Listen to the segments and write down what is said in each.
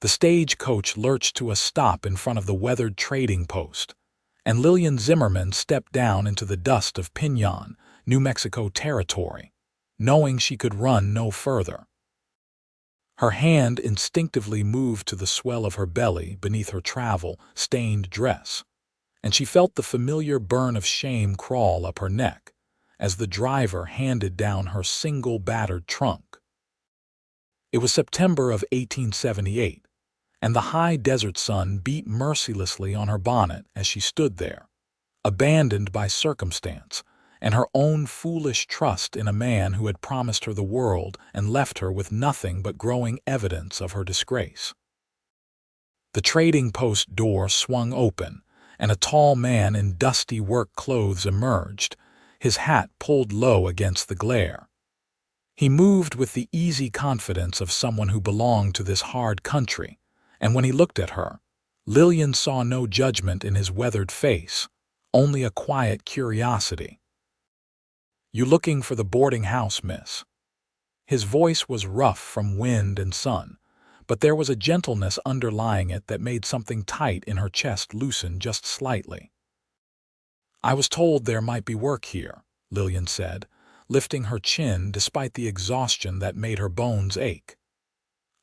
The stagecoach lurched to a stop in front of the weathered trading post, and Lillian Zimmerman stepped down into the dust of Piñon, New Mexico territory, knowing she could run no further. Her hand instinctively moved to the swell of her belly beneath her travel-stained dress, and she felt the familiar burn of shame crawl up her neck as the driver handed down her single battered trunk. It was September of 1878, and the high desert sun beat mercilessly on her bonnet as she stood there, abandoned by circumstance and her own foolish trust in a man who had promised her the world and left her with nothing but growing evidence of her disgrace. The trading post door swung open, and a tall man in dusty work clothes emerged, his hat pulled low against the glare. He moved with the easy confidence of someone who belonged to this hard country, and when he looked at her, Lillian saw no judgment in his weathered face, only a quiet curiosity. "You looking for the boarding house, miss?" His voice was rough from wind and sun, but there was a gentleness underlying it that made something tight in her chest loosen just slightly. "I was told there might be work here," Lillian said, lifting her chin despite the exhaustion that made her bones ache.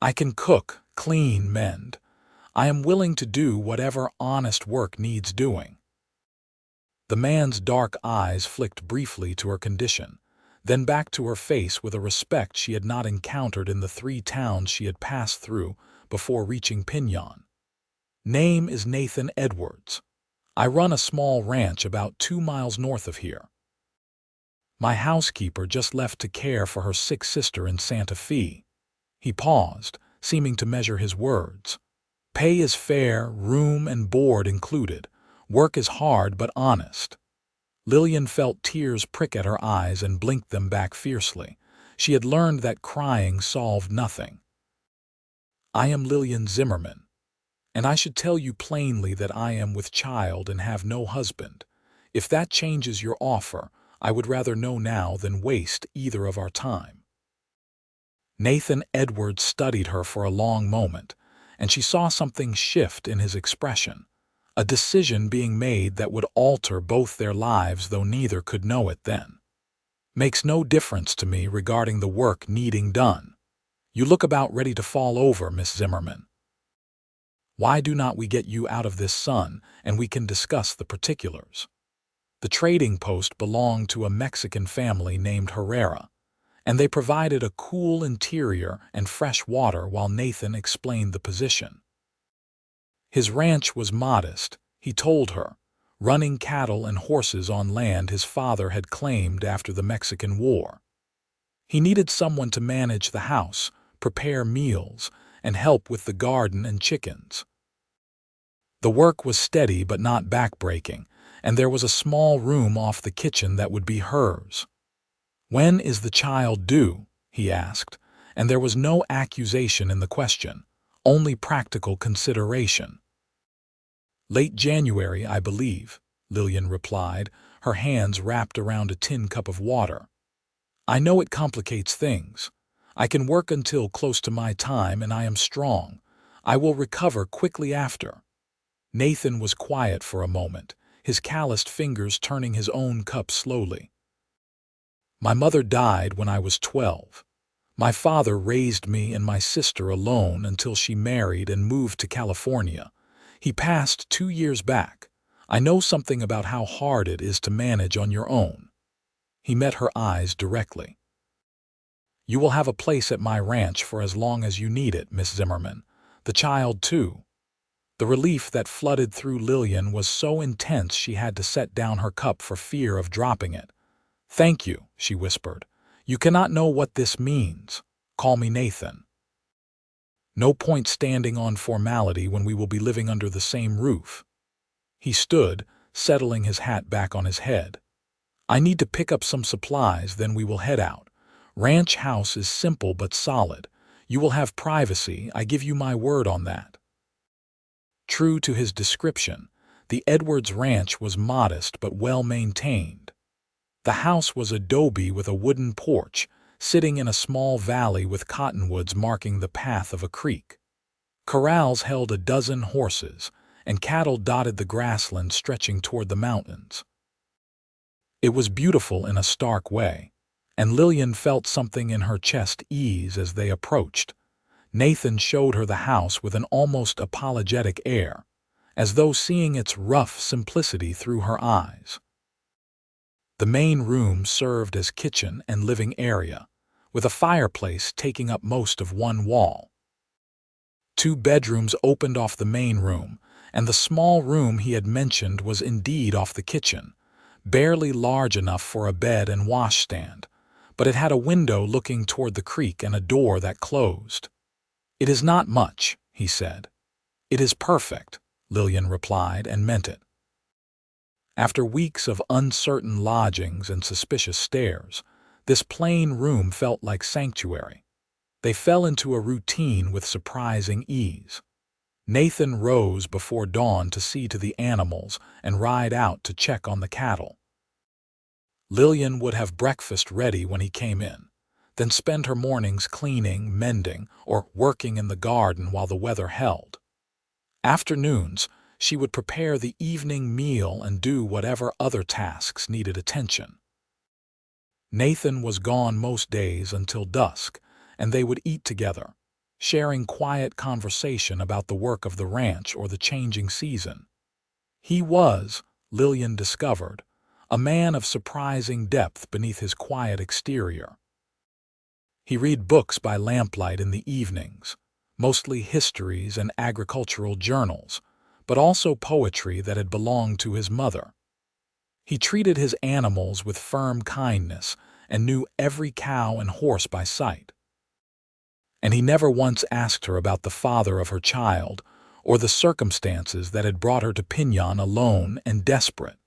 "I can cook, clean, mend. I am willing to do whatever honest work needs doing." The man's dark eyes flicked briefly to her condition, then back to her face with a respect she had not encountered in the 3 towns she had passed through before reaching Piñon. "Name is Nathan Edwards. I run a small ranch about 2 miles north of here. My housekeeper just left to care for her sick sister in Santa Fe." He paused, seeming to measure his words. "Pay is fair, room and board included. Work is hard but honest." Lillian felt tears prick at her eyes and blinked them back fiercely. She had learned that crying solved nothing. "I am Lillian Zimmerman, and I should tell you plainly that I am with child and have no husband. If that changes your offer, I would rather know now than waste either of our time." Nathan Edwards studied her for a long moment, and she saw something shift in his expression. A decision being made that would alter both their lives, though neither could know it then. "Makes no difference to me regarding the work needing done. You look about ready to fall over, Miss Zimmerman. Why do not we get you out of this sun, and we can discuss the particulars?" The trading post belonged to a Mexican family named Herrera, and they provided a cool interior and fresh water while Nathan explained the position. His ranch was modest, he told her, running cattle and horses on land his father had claimed after the Mexican War. He needed someone to manage the house, prepare meals, and help with the garden and chickens. The work was steady but not backbreaking, and there was a small room off the kitchen that would be hers. "When is the child due?" he asked, and there was no accusation in the question, only practical consideration. "Late January, I believe," Lillian replied, her hands wrapped around a tin cup of water. "I know it complicates things. I can work until close to my time, and I am strong. I will recover quickly after." Nathan was quiet for a moment, his calloused fingers turning his own cup slowly. "My mother died when I was 12. My father raised me and my sister alone until she married and moved to California. He passed 2 years back. I know something about how hard it is to manage on your own." He met her eyes directly. "You will have a place at my ranch for as long as you need it, Miss Zimmerman. The child, too." The relief that flooded through Lillian was so intense she had to set down her cup for fear of dropping it. "Thank you," she whispered. "You cannot know what this means. Call me Nathan. No point standing on formality when we will be living under the same roof." He stood, settling his hat back on his head. "I need to pick up some supplies, then we will head out. Ranch house is simple but solid. You will have privacy, I give you my word on that." True to his description, the Edwards ranch was modest but well-maintained. The house was adobe with a wooden porch, sitting in a small valley with cottonwoods marking the path of a creek. Corrals held a dozen horses, and cattle dotted the grassland stretching toward the mountains. It was beautiful in a stark way, and Lillian felt something in her chest ease as they approached. Nathan showed her the house with an almost apologetic air, as though seeing its rough simplicity through her eyes. The main room served as kitchen and living area, with a fireplace taking up most of one wall. 2 bedrooms opened off the main room, and the small room he had mentioned was indeed off the kitchen, barely large enough for a bed and washstand, but it had a window looking toward the creek and a door that closed. "It is not much," he said. "It is perfect," Lillian replied, and meant it. After weeks of uncertain lodgings and suspicious stares, this plain room felt like sanctuary. They fell into a routine with surprising ease. Nathan rose before dawn to see to the animals and ride out to check on the cattle. Lillian would have breakfast ready when he came in, then spend her mornings cleaning, mending, or working in the garden while the weather held. Afternoons, she would prepare the evening meal and do whatever other tasks needed attention. Nathan was gone most days until dusk, and they would eat together, sharing quiet conversation about the work of the ranch or the changing season. He was, Lillian discovered, a man of surprising depth beneath his quiet exterior. He read books by lamplight in the evenings, mostly histories and agricultural journals, but also poetry that had belonged to his mother. He treated his animals with firm kindness and knew every cow and horse by sight. And he never once asked her about the father of her child or the circumstances that had brought her to Piñon alone and desperate.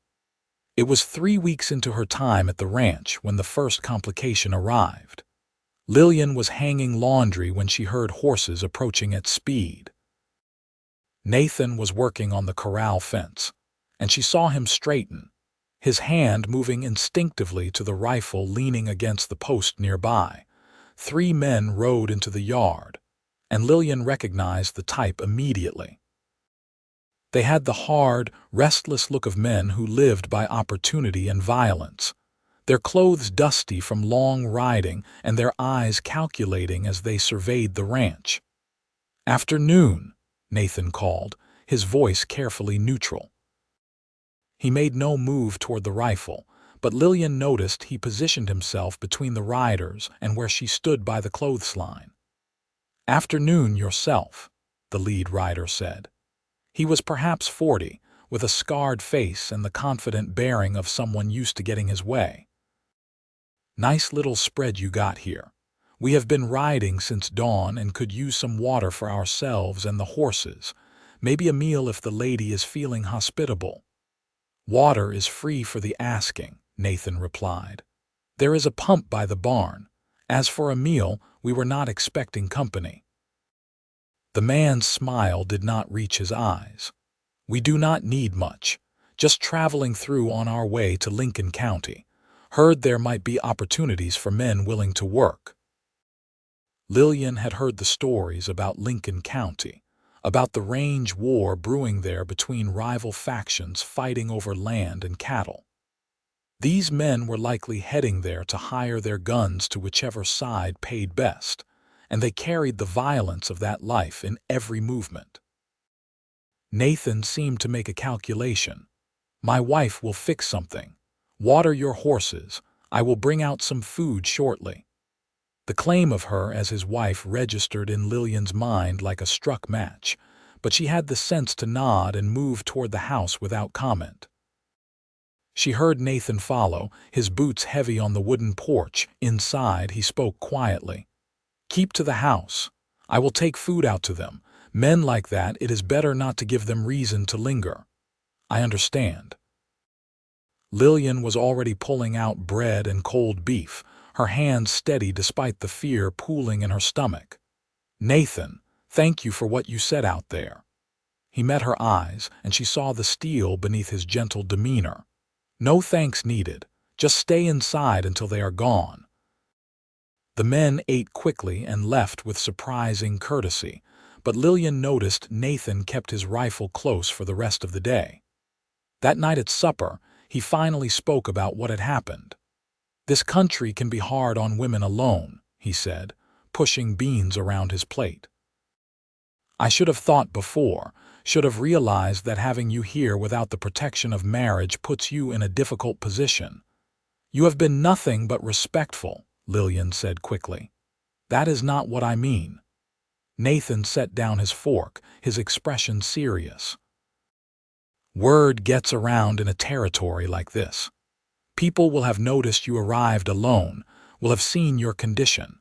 It was 3 weeks into her time at the ranch when the first complication arrived. Lillian was hanging laundry when she heard horses approaching at speed. Nathan was working on the corral fence, and she saw him straighten, his hand moving instinctively to the rifle leaning against the post nearby. 3 men rode into the yard, and Lillian recognized the type immediately. They had the hard, restless look of men who lived by opportunity and violence, their clothes dusty from long riding and their eyes calculating as they surveyed the ranch. "Afternoon," Nathan called, his voice carefully neutral. He made no move toward the rifle, but Lillian noticed he positioned himself between the riders and where she stood by the clothesline. "Afternoon yourself," the lead rider said. He was perhaps 40, with a scarred face and the confident bearing of someone used to getting his way. "Nice little spread you got here. We have been riding since dawn and could use some water for ourselves and the horses, maybe a meal if the lady is feeling hospitable." "Water is free for the asking," Nathan replied. "There is a pump by the barn. As for a meal, we were not expecting company." The man's smile did not reach his eyes. "We do not need much, just traveling through on our way to Lincoln County. Heard there might be opportunities for men willing to work." Lillian had heard the stories about Lincoln County, about the range war brewing there between rival factions fighting over land and cattle. These men were likely heading there to hire their guns to whichever side paid best, and they carried the violence of that life in every movement. Nathan seemed to make a calculation. "My wife will fix something. Water your horses. I will bring out some food shortly." The claim of her as his wife registered in Lillian's mind like a struck match, but she had the sense to nod and move toward the house without comment. She heard Nathan follow, his boots heavy on the wooden porch. Inside, he spoke quietly. "Keep to the house. I will take food out to them. Men like that, it is better not to give them reason to linger." "I understand." Lillian was already pulling out bread and cold beef, her hands steady despite the fear pooling in her stomach. "Nathan, thank you for what you said out there." He met her eyes, and she saw the steel beneath his gentle demeanor. "No thanks needed. Just stay inside until they are gone." The men ate quickly and left with surprising courtesy, but Lillian noticed Nathan kept his rifle close for the rest of the day. That night at supper, he finally spoke about what had happened. "This country can be hard on women alone," he said, pushing beans around his plate. "I should have thought before, should have realized that having you here without the protection of marriage puts you in a difficult position." "You have been nothing but respectful," Lillian said quickly. "That is not what I mean." Nathan set down his fork, his expression serious. "Word gets around in a territory like this. People will have noticed you arrived alone, will have seen your condition.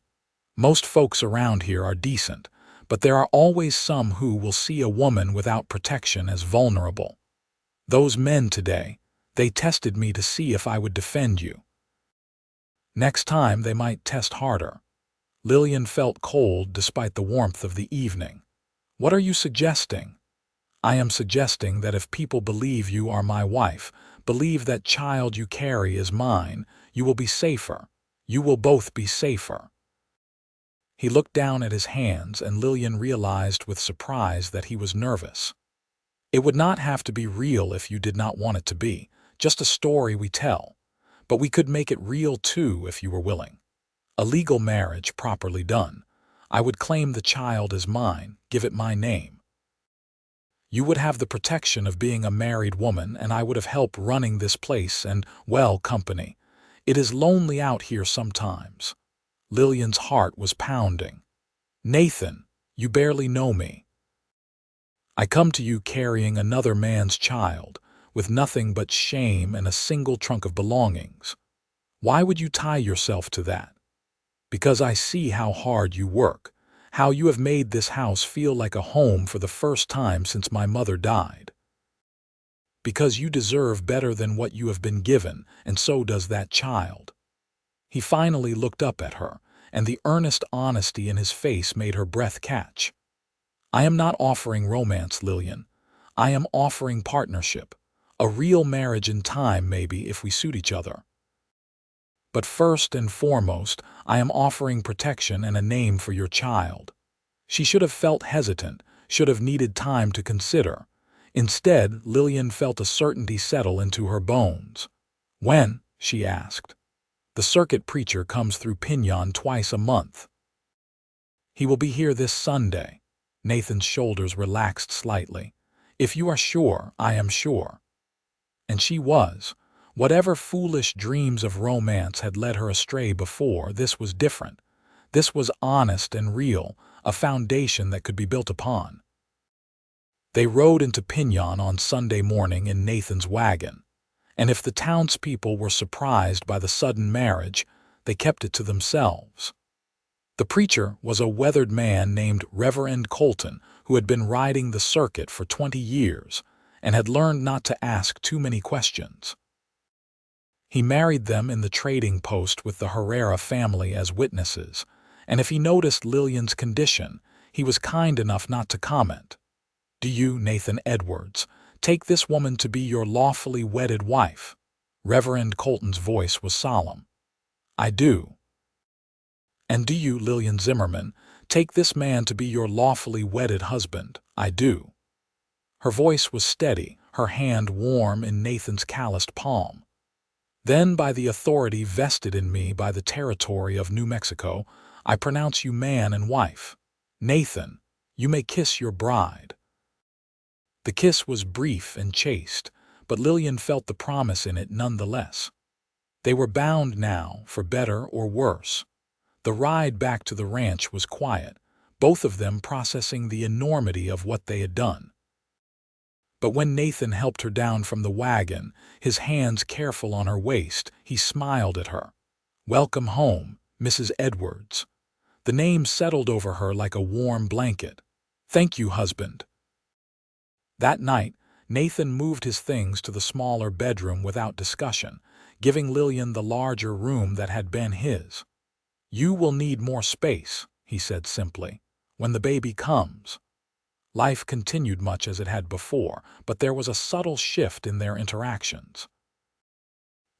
Most folks around here are decent, but there are always some who will see a woman without protection as vulnerable. Those men today, they tested me to see if I would defend you. Next time they might test harder." Lillian felt cold despite the warmth of the evening. "What are you suggesting?" "I am suggesting that if people believe you are my wife, believe that child you carry is mine, you will be safer. You will both be safer." He looked down at his hands, and Lillian realized with surprise that he was nervous. "It would not have to be real if you did not want it to be, just a story we tell. But we could make it real too if you were willing. A legal marriage properly done. I would claim the child as mine, give it my name. You would have the protection of being a married woman, and I would have help running this place and, well, company. It is lonely out here sometimes." Lillian's heart was pounding. "Nathan, you barely know me. I come to you carrying another man's child, with nothing but shame and a single trunk of belongings. Why would you tie yourself to that? Because I see how hard you work, how you have made this house feel like a home for the first time since my mother died. Because you deserve better than what you have been given, and so does that child." He finally looked up at her, and the earnest honesty in his face made her breath catch. "I am not offering romance, Lillian. I am offering partnership. A real marriage in time, maybe, if we suit each other. But first and foremost, I am offering protection and a name for your child." She should have felt hesitant, should have needed time to consider. Instead, Lillian felt a certainty settle into her bones. "When?" she asked. "The circuit preacher comes through Piñon twice a month. He will be here this Sunday." Nathan's shoulders relaxed slightly. "If you are sure, I am sure." And she was. Whatever foolish dreams of romance had led her astray before, this was different. This was honest and real, a foundation that could be built upon. They rode into Piñon on Sunday morning in Nathan's wagon, and if the townspeople were surprised by the sudden marriage, they kept it to themselves. The preacher was a weathered man named Reverend Colton, who had been riding the circuit for 20 years and had learned not to ask too many questions. He married them in the trading post with the Herrera family as witnesses, and if he noticed Lillian's condition, he was kind enough not to comment. "Do you, Nathan Edwards, take this woman to be your lawfully wedded wife?" Reverend Colton's voice was solemn. "I do." "And do you, Lillian Zimmerman, take this man to be your lawfully wedded husband?" "I do." Her voice was steady, her hand warm in Nathan's calloused palm. "Then, by the authority vested in me by the territory of New Mexico, I pronounce you man and wife. Nathan, you may kiss your bride." The kiss was brief and chaste, but Lillian felt the promise in it nonetheless. They were bound now, for better or worse. The ride back to the ranch was quiet, both of them processing the enormity of what they had done. But when Nathan helped her down from the wagon, his hands careful on her waist, he smiled at her. "Welcome home, Mrs. Edwards." The name settled over her like a warm blanket. "Thank you, husband." That night, Nathan moved his things to the smaller bedroom without discussion, giving Lillian the larger room that had been his. "You will need more space," he said simply, "when the baby comes." Life continued much as it had before, but there was a subtle shift in their interactions.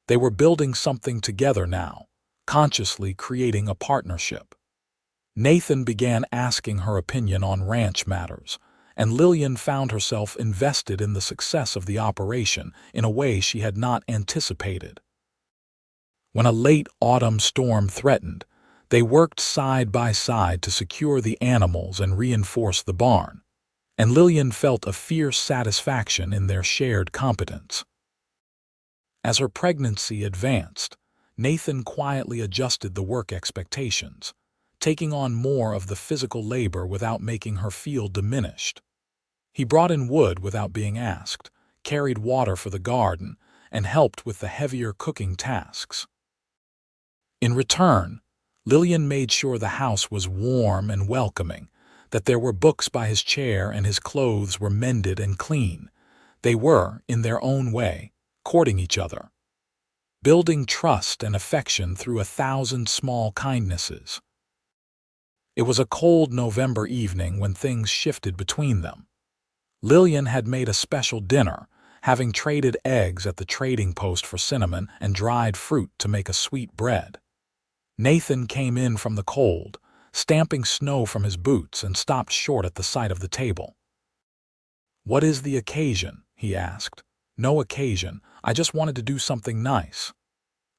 They were building something together now, consciously creating a partnership. Nathan began asking her opinion on ranch matters, and Lillian found herself invested in the success of the operation in a way she had not anticipated. When a late autumn storm threatened, they worked side by side to secure the animals and reinforce the barn, and Lillian felt a fierce satisfaction in their shared competence. As her pregnancy advanced, Nathan quietly adjusted the work expectations, taking on more of the physical labor without making her feel diminished. He brought in wood without being asked, carried water for the garden, and helped with the heavier cooking tasks. In return, Lillian made sure the house was warm and welcoming, that there were books by his chair and his clothes were mended and clean. They were, in their own way, courting each other, building trust and affection through 1,000 small kindnesses. It was a cold November evening when things shifted between them. Lillian had made a special dinner, having traded eggs at the trading post for cinnamon and dried fruit to make a sweet bread. Nathan came in from the cold, stamping snow from his boots, and stopped short at the sight of the table. "What is the occasion?" he asked. "No occasion. I just wanted to do something nice."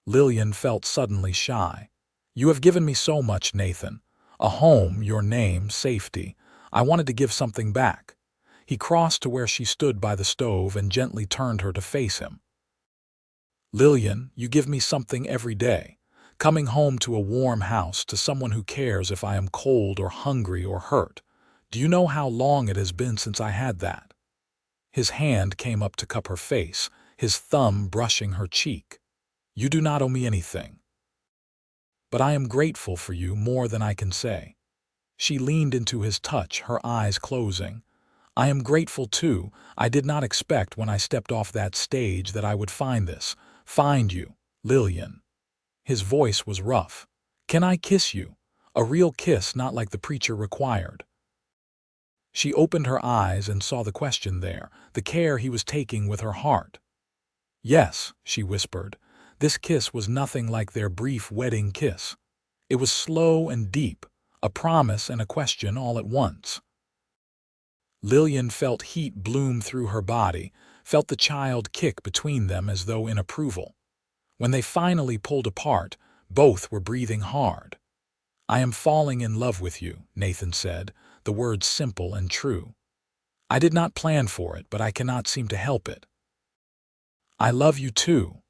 Lillian felt suddenly shy. "You have given me so much, Nathan. A home, your name, safety. I wanted to give something back." He crossed to where she stood by the stove and gently turned her to face him. "Lillian, you give me something every day. Coming home to a warm house, to someone who cares if I am cold or hungry or hurt. Do you know how long it has been since I had that?" His hand came up to cup her face, his thumb brushing her cheek. "You do not owe me anything. But I am grateful for you more than I can say." She leaned into his touch, her eyes closing. "I am grateful too. I did not expect when I stepped off that stage that I would find you, Lillian." His voice was rough. "Can I kiss you? A real kiss, not like the preacher required." She opened her eyes and saw the question there, the care he was taking with her heart. "Yes," she whispered. This kiss was nothing like their brief wedding kiss. It was slow and deep, a promise and a question all at once. Lillian felt heat bloom through her body, felt the child kick between them as though in approval. When they finally pulled apart, both were breathing hard. "I am falling in love with you," Nathan said, the words simple and true. "I did not plan for it, but I cannot seem to help it." "I love you too."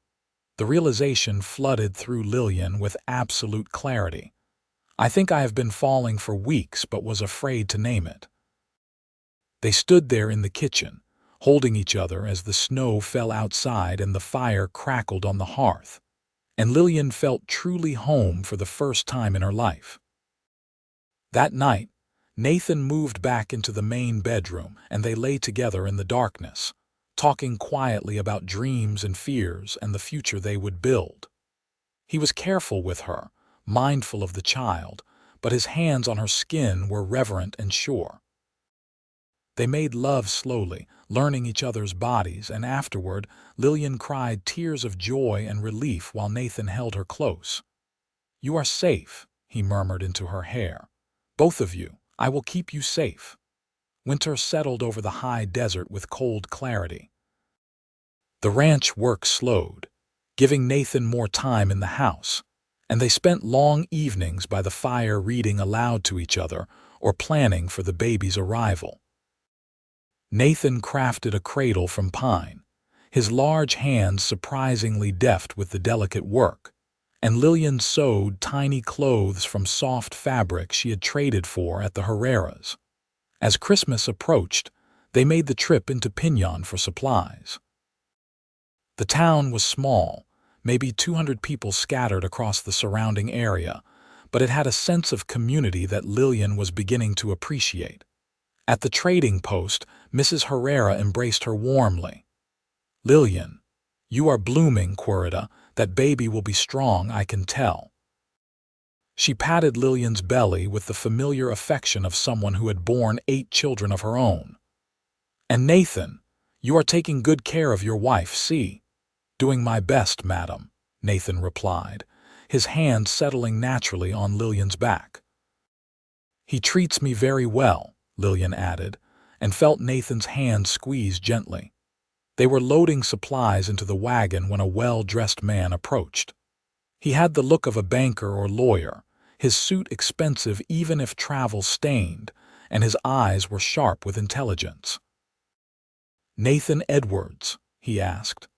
The realization flooded through Lillian with absolute clarity. "I think I have been falling for weeks but was afraid to name it." They stood there in the kitchen, holding each other as the snow fell outside and the fire crackled on the hearth, and Lillian felt truly home for the first time in her life. That night, Nathan moved back into the main bedroom and they lay together in the darkness, talking quietly about dreams and fears and the future they would build. He was careful with her, mindful of the child, but his hands on her skin were reverent and sure. They made love slowly, learning each other's bodies, and afterward, Lillian cried tears of joy and relief while Nathan held her close. "You are safe," he murmured into her hair. "Both of you, I will keep you safe." Winter settled over the high desert with cold clarity. The ranch work slowed, giving Nathan more time in the house, and they spent long evenings by the fire reading aloud to each other or planning for the baby's arrival. Nathan crafted a cradle from pine, his large hands surprisingly deft with the delicate work, and Lillian sewed tiny clothes from soft fabric she had traded for at the Herrera's. As Christmas approached, they made the trip into Piñon for supplies. The town was small, maybe 200 people scattered across the surrounding area, but it had a sense of community that Lillian was beginning to appreciate. At the trading post, Mrs. Herrera embraced her warmly. "Lillian, you are blooming, Querida. That baby will be strong, I can tell." She patted Lillian's belly with the familiar affection of someone who had borne 8 children of her own. "And Nathan, you are taking good care of your wife, see?" "Doing my best, madam," Nathan replied, his hand settling naturally on Lillian's back. He treats me very well, Lillian added, and felt Nathan's hand squeeze gently. They were loading supplies into the wagon when a well-dressed man approached. He had the look of a banker or lawyer, his suit expensive even if travel-stained, and his eyes were sharp with intelligence. "Nathan Edwards," he asked.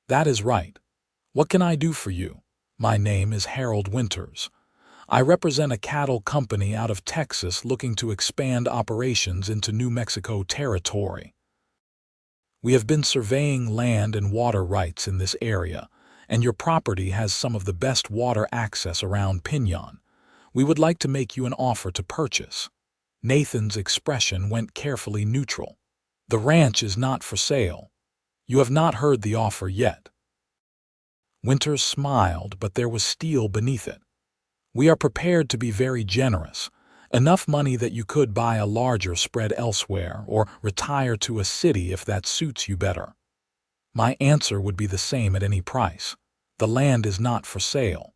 "That is right. What can I do for you? My name is Harold Winters. I represent a cattle company out of Texas looking to expand operations into New Mexico territory. We have been surveying land and water rights in this area, and your property has some of the best water access around Piñon. We would like to make you an offer to purchase." Nathan's expression went carefully neutral. "The ranch is not for sale. You have not heard the offer yet." Winters smiled, but there was steel beneath it. "We are prepared to be very generous, enough money that you could buy a larger spread elsewhere or retire to a city if that suits you better." My answer would be the same at any price. The land is not for sale.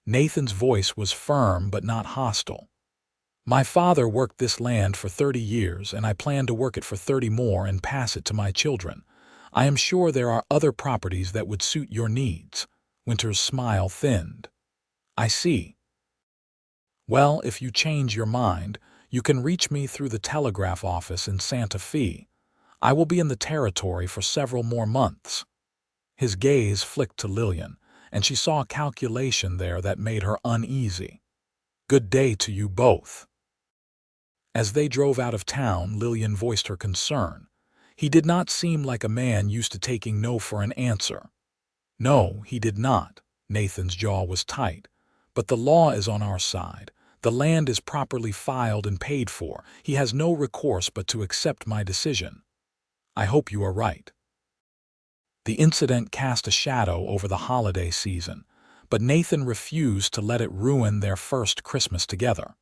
Nathan's voice was firm but not hostile. "My father worked this land for 30 years, and I plan to work it for 30 more and pass it to my children. I am sure there are other properties that would suit your needs." Winter's smile thinned. "I see. Well, if you change your mind, you can reach me through the telegraph office in Santa Fe. I will be in the territory for several more months." His gaze flicked to Lillian, and she saw a calculation there that made her uneasy. "Good day to you both." As they drove out of town, Lillian voiced her concern. He did not seem like a man used to taking no for an answer. "No, he did not." Nathan's jaw was tight. "But the law is on our side. The land is properly filed and paid for. He has no recourse but to accept my decision." "I hope you are right." The incident cast a shadow over the holiday season, but Nathan refused to let it ruin their first Christmas together.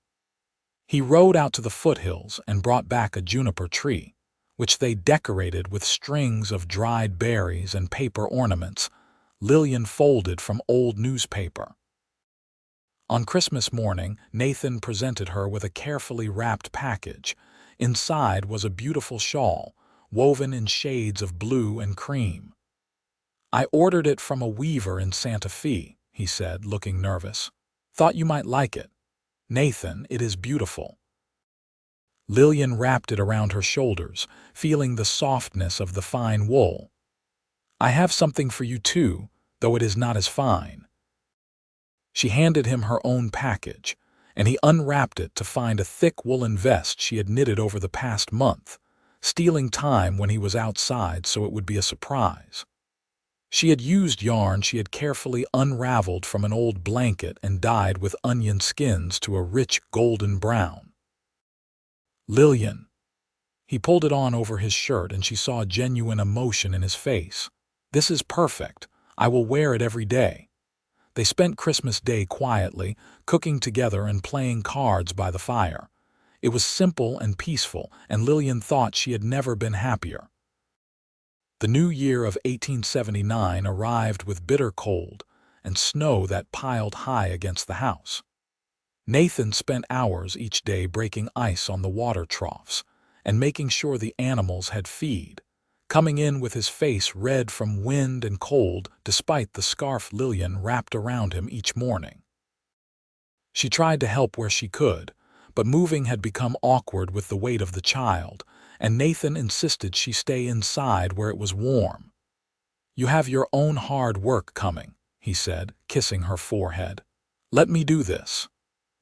He rode out to the foothills and brought back a juniper tree, which they decorated with strings of dried berries and paper ornaments Lillian folded from old newspaper. On Christmas morning, Nathan presented her with a carefully wrapped package. Inside was a beautiful shawl, woven in shades of blue and cream. "I ordered it from a weaver in Santa Fe," he said, looking nervous. "Thought you might like it. Nathan, it is beautiful." Lillian wrapped it around her shoulders, feeling the softness of the fine wool. "I have something for you too, though it is not as fine." She handed him her own package, and he unwrapped it to find a thick woolen vest she had knitted over the past month, stealing time when he was outside so it would be a surprise. She had used yarn she had carefully unraveled from an old blanket and dyed with onion skins to a rich golden brown. "Lillian." He pulled it on over his shirt and she saw genuine emotion in his face. "This is perfect. I will wear it every day." They spent Christmas Day quietly, cooking together and playing cards by the fire. It was simple and peaceful, and Lillian thought she had never been happier. The new year of 1879 arrived with bitter cold and snow that piled high against the house. Nathan spent hours each day breaking ice on the water troughs and making sure the animals had feed, coming in with his face red from wind and cold despite the scarf Lillian wrapped around him each morning. She tried to help where she could, but moving had become awkward with the weight of the child, and Nathan insisted she stay inside where it was warm. "You have your own hard work coming," he said, kissing her forehead. "Let me do this."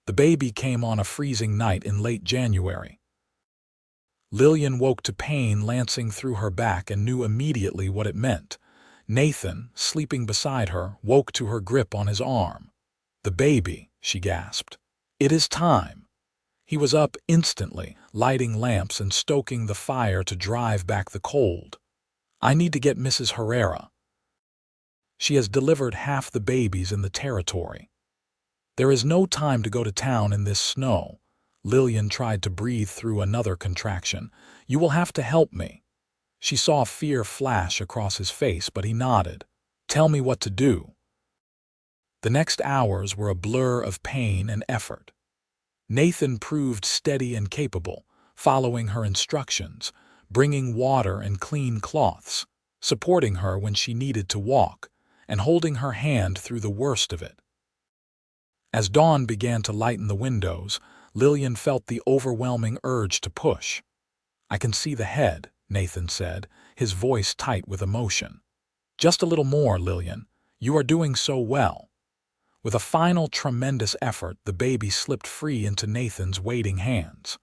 The baby came on a freezing night in late January. Lillian woke to pain lancing through her back and knew immediately what it meant. Nathan, sleeping beside her, woke to her grip on his arm. "The baby," she gasped. "It is time." He was up instantly, lighting lamps and stoking the fire to drive back the cold. "I need to get Mrs. Herrera. She has delivered half the babies in the territory. There is no time to go to town in this snow." Lillian tried to breathe through another contraction. "You will have to help me." She saw fear flash across his face, but he nodded. "Tell me what to do." The next hours were a blur of pain and effort. Nathan proved steady and capable, following her instructions, bringing water and clean cloths, supporting her when she needed to walk, and holding her hand through the worst of it. As dawn began to lighten the windows, Lillian felt the overwhelming urge to push. "I can see the head," Nathan said, his voice tight with emotion. "Just a little more, Lillian. You are doing so well." With a final tremendous effort, the baby slipped free into Nathan's waiting hands.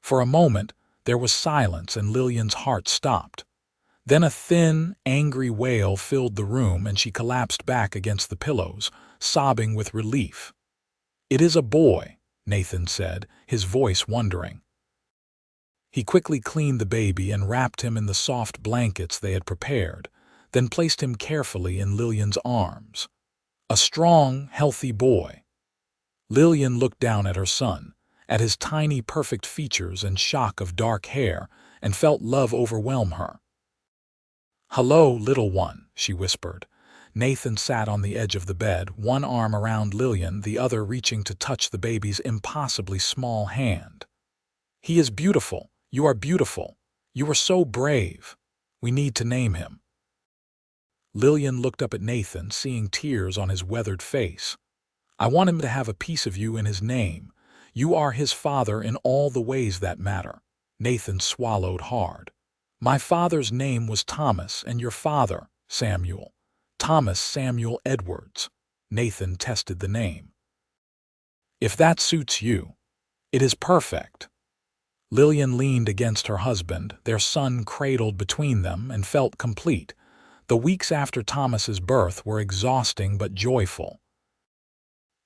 For a moment, there was silence and Lillian's heart stopped. Then a thin, angry wail filled the room and she collapsed back against the pillows, sobbing with relief. "It is a boy," Nathan said, his voice wondering. He quickly cleaned the baby and wrapped him in the soft blankets they had prepared, then placed him carefully in Lillian's arms. A strong, healthy boy. Lillian looked down at her son, at his tiny, perfect features and shock of dark hair, and felt love overwhelm her. "Hello, little one," she whispered. Nathan sat on the edge of the bed, one arm around Lillian, the other reaching to touch the baby's impossibly small hand. "He is beautiful. You are beautiful. You were so brave. We need to name him." Lillian looked up at Nathan, seeing tears on his weathered face. "I want him to have a piece of you in his name. You are his father in all the ways that matter." Nathan swallowed hard. "My father's name was Thomas, and your father, Samuel. Thomas Samuel Edwards." Nathan tested the name. "If that suits you, it is perfect." Lillian leaned against her husband, their son cradled between them, and felt complete. The weeks after Thomas's birth were exhausting but joyful.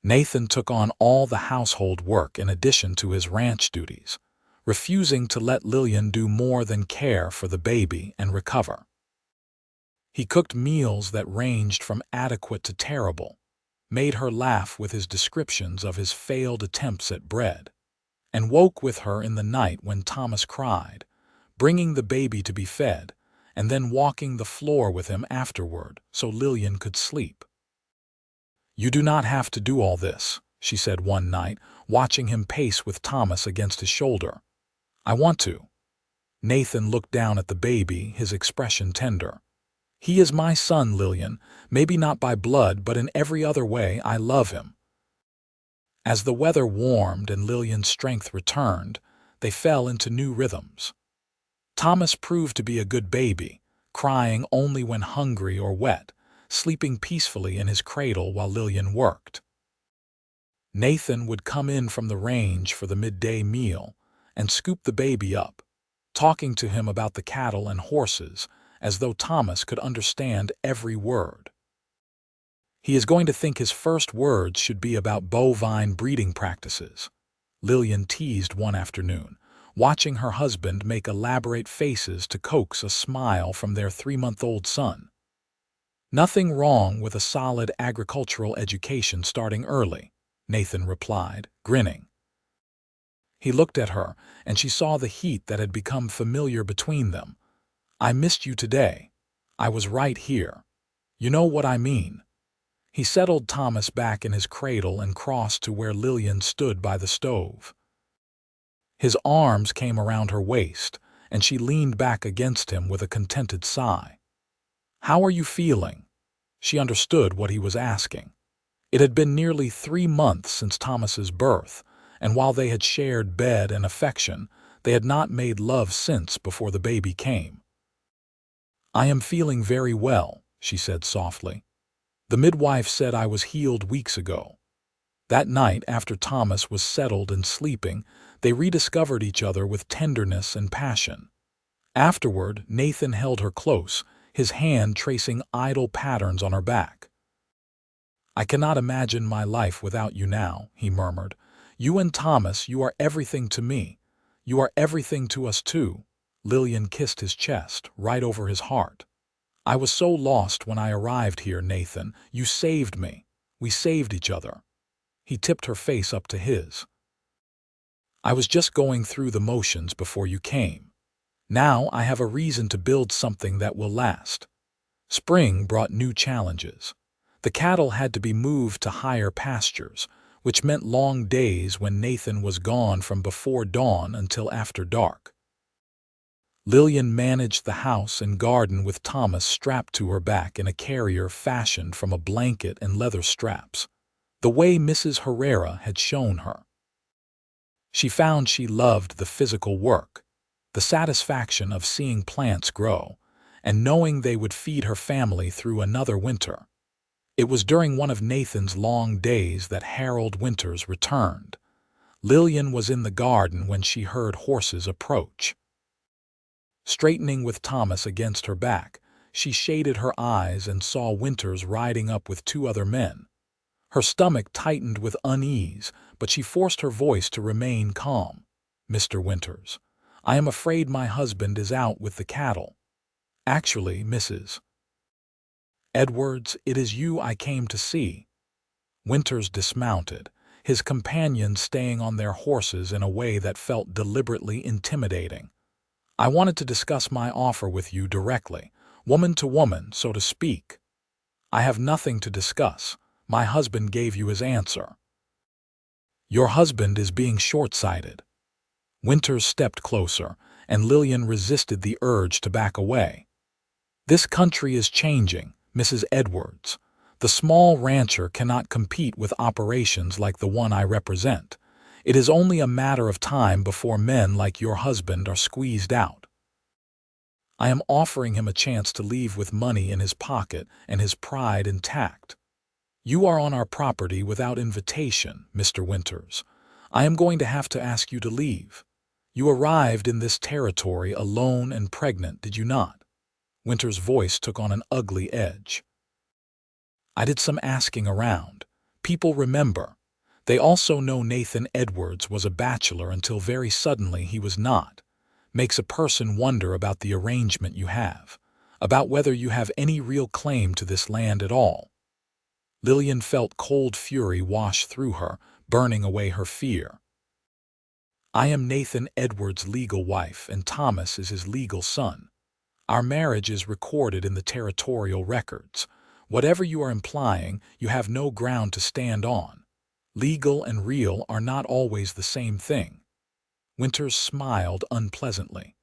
Nathan took on all the household work in addition to his ranch duties, refusing to let Lillian do more than care for the baby and recover. He cooked meals that ranged from adequate to terrible, made her laugh with his descriptions of his failed attempts at bread, and woke with her in the night when Thomas cried, bringing the baby to be fed, and then walking the floor with him afterward so Lillian could sleep. "You do not have to do all this," she said one night, watching him pace with Thomas against his shoulder. "I want to." Nathan looked down at the baby, his expression tender. "He is my son, Lillian, maybe not by blood, but in every other way I love him." As the weather warmed and Lillian's strength returned, they fell into new rhythms. Thomas proved to be a good baby, crying only when hungry or wet, sleeping peacefully in his cradle while Lillian worked. Nathan would come in from the range for the midday meal and scoop the baby up, talking to him about the cattle and horses as though Thomas could understand every word. "He is going to think his first words should be about bovine breeding practices," Lillian teased one afternoon, watching her husband make elaborate faces to coax a smile from their 3-month-old son. "Nothing wrong with a solid agricultural education starting early," Nathan replied, grinning. He looked at her, and she saw the heat that had become familiar between them. "I missed you today. I was right here. You know what I mean." He settled Thomas back in his cradle and crossed to where Lillian stood by the stove. His arms came around her waist, and she leaned back against him with a contented sigh. "How are you feeling?" She understood what he was asking. It had been nearly 3 months since Thomas's birth, and while they had shared bed and affection, they had not made love since before the baby came. "I am feeling very well," she said softly. "The midwife said I was healed weeks ago." That night, after Thomas was settled and sleeping, they rediscovered each other with tenderness and passion. Afterward, Nathan held her close, his hand tracing idle patterns on her back. "I cannot imagine my life without you now," he murmured. "You and Thomas, you are everything to me. You are everything to us too." Lillian kissed his chest, right over his heart. "I was so lost when I arrived here, Nathan. You saved me. We saved each other." He tipped her face up to his. "I was just going through the motions before you came. Now I have a reason to build something that will last." Spring brought new challenges. The cattle had to be moved to higher pastures, which meant long days when Nathan was gone from before dawn until after dark. Lillian managed the house and garden with Thomas strapped to her back in a carrier fashioned from a blanket and leather straps, the way Mrs. Herrera had shown her. She found she loved the physical work, the satisfaction of seeing plants grow, and knowing they would feed her family through another winter. It was during one of Nathan's long days that Harold Winters returned. Lillian was in the garden when she heard horses approach. Straightening with Thomas against her back, she shaded her eyes and saw Winters riding up with two other men. Her stomach tightened with unease, but she forced her voice to remain calm. "Mr. Winters, I am afraid my husband is out with the cattle." "Actually, Mrs. Edwards, it is you I came to see." Winters dismounted, his companions staying on their horses in a way that felt deliberately intimidating. "I wanted to discuss my offer with you directly, woman to woman, so to speak." "I have nothing to discuss. My husband gave you his answer." "Your husband is being short-sighted." Winters stepped closer, and Lillian resisted the urge to back away. "This country is changing, Mrs. Edwards. The small rancher cannot compete with operations like the one I represent. It is only a matter of time before men like your husband are squeezed out. I am offering him a chance to leave with money in his pocket and his pride intact. You are on our property without invitation, Mr. Winters. I am going to have to ask you to leave. You arrived in this territory alone and pregnant, did you not?" Winters' voice took on an ugly edge. "I did some asking around. People remember. They also know Nathan Edwards was a bachelor until very suddenly he was not. Makes a person wonder about the arrangement you have, about whether you have any real claim to this land at all." Lillian felt cold fury wash through her, burning away her fear. "I am Nathan Edwards' legal wife, and Thomas is his legal son. Our marriage is recorded in the territorial records. Whatever you are implying, you have no ground to stand on. Legal and real are not always the same thing." Winters smiled unpleasantly.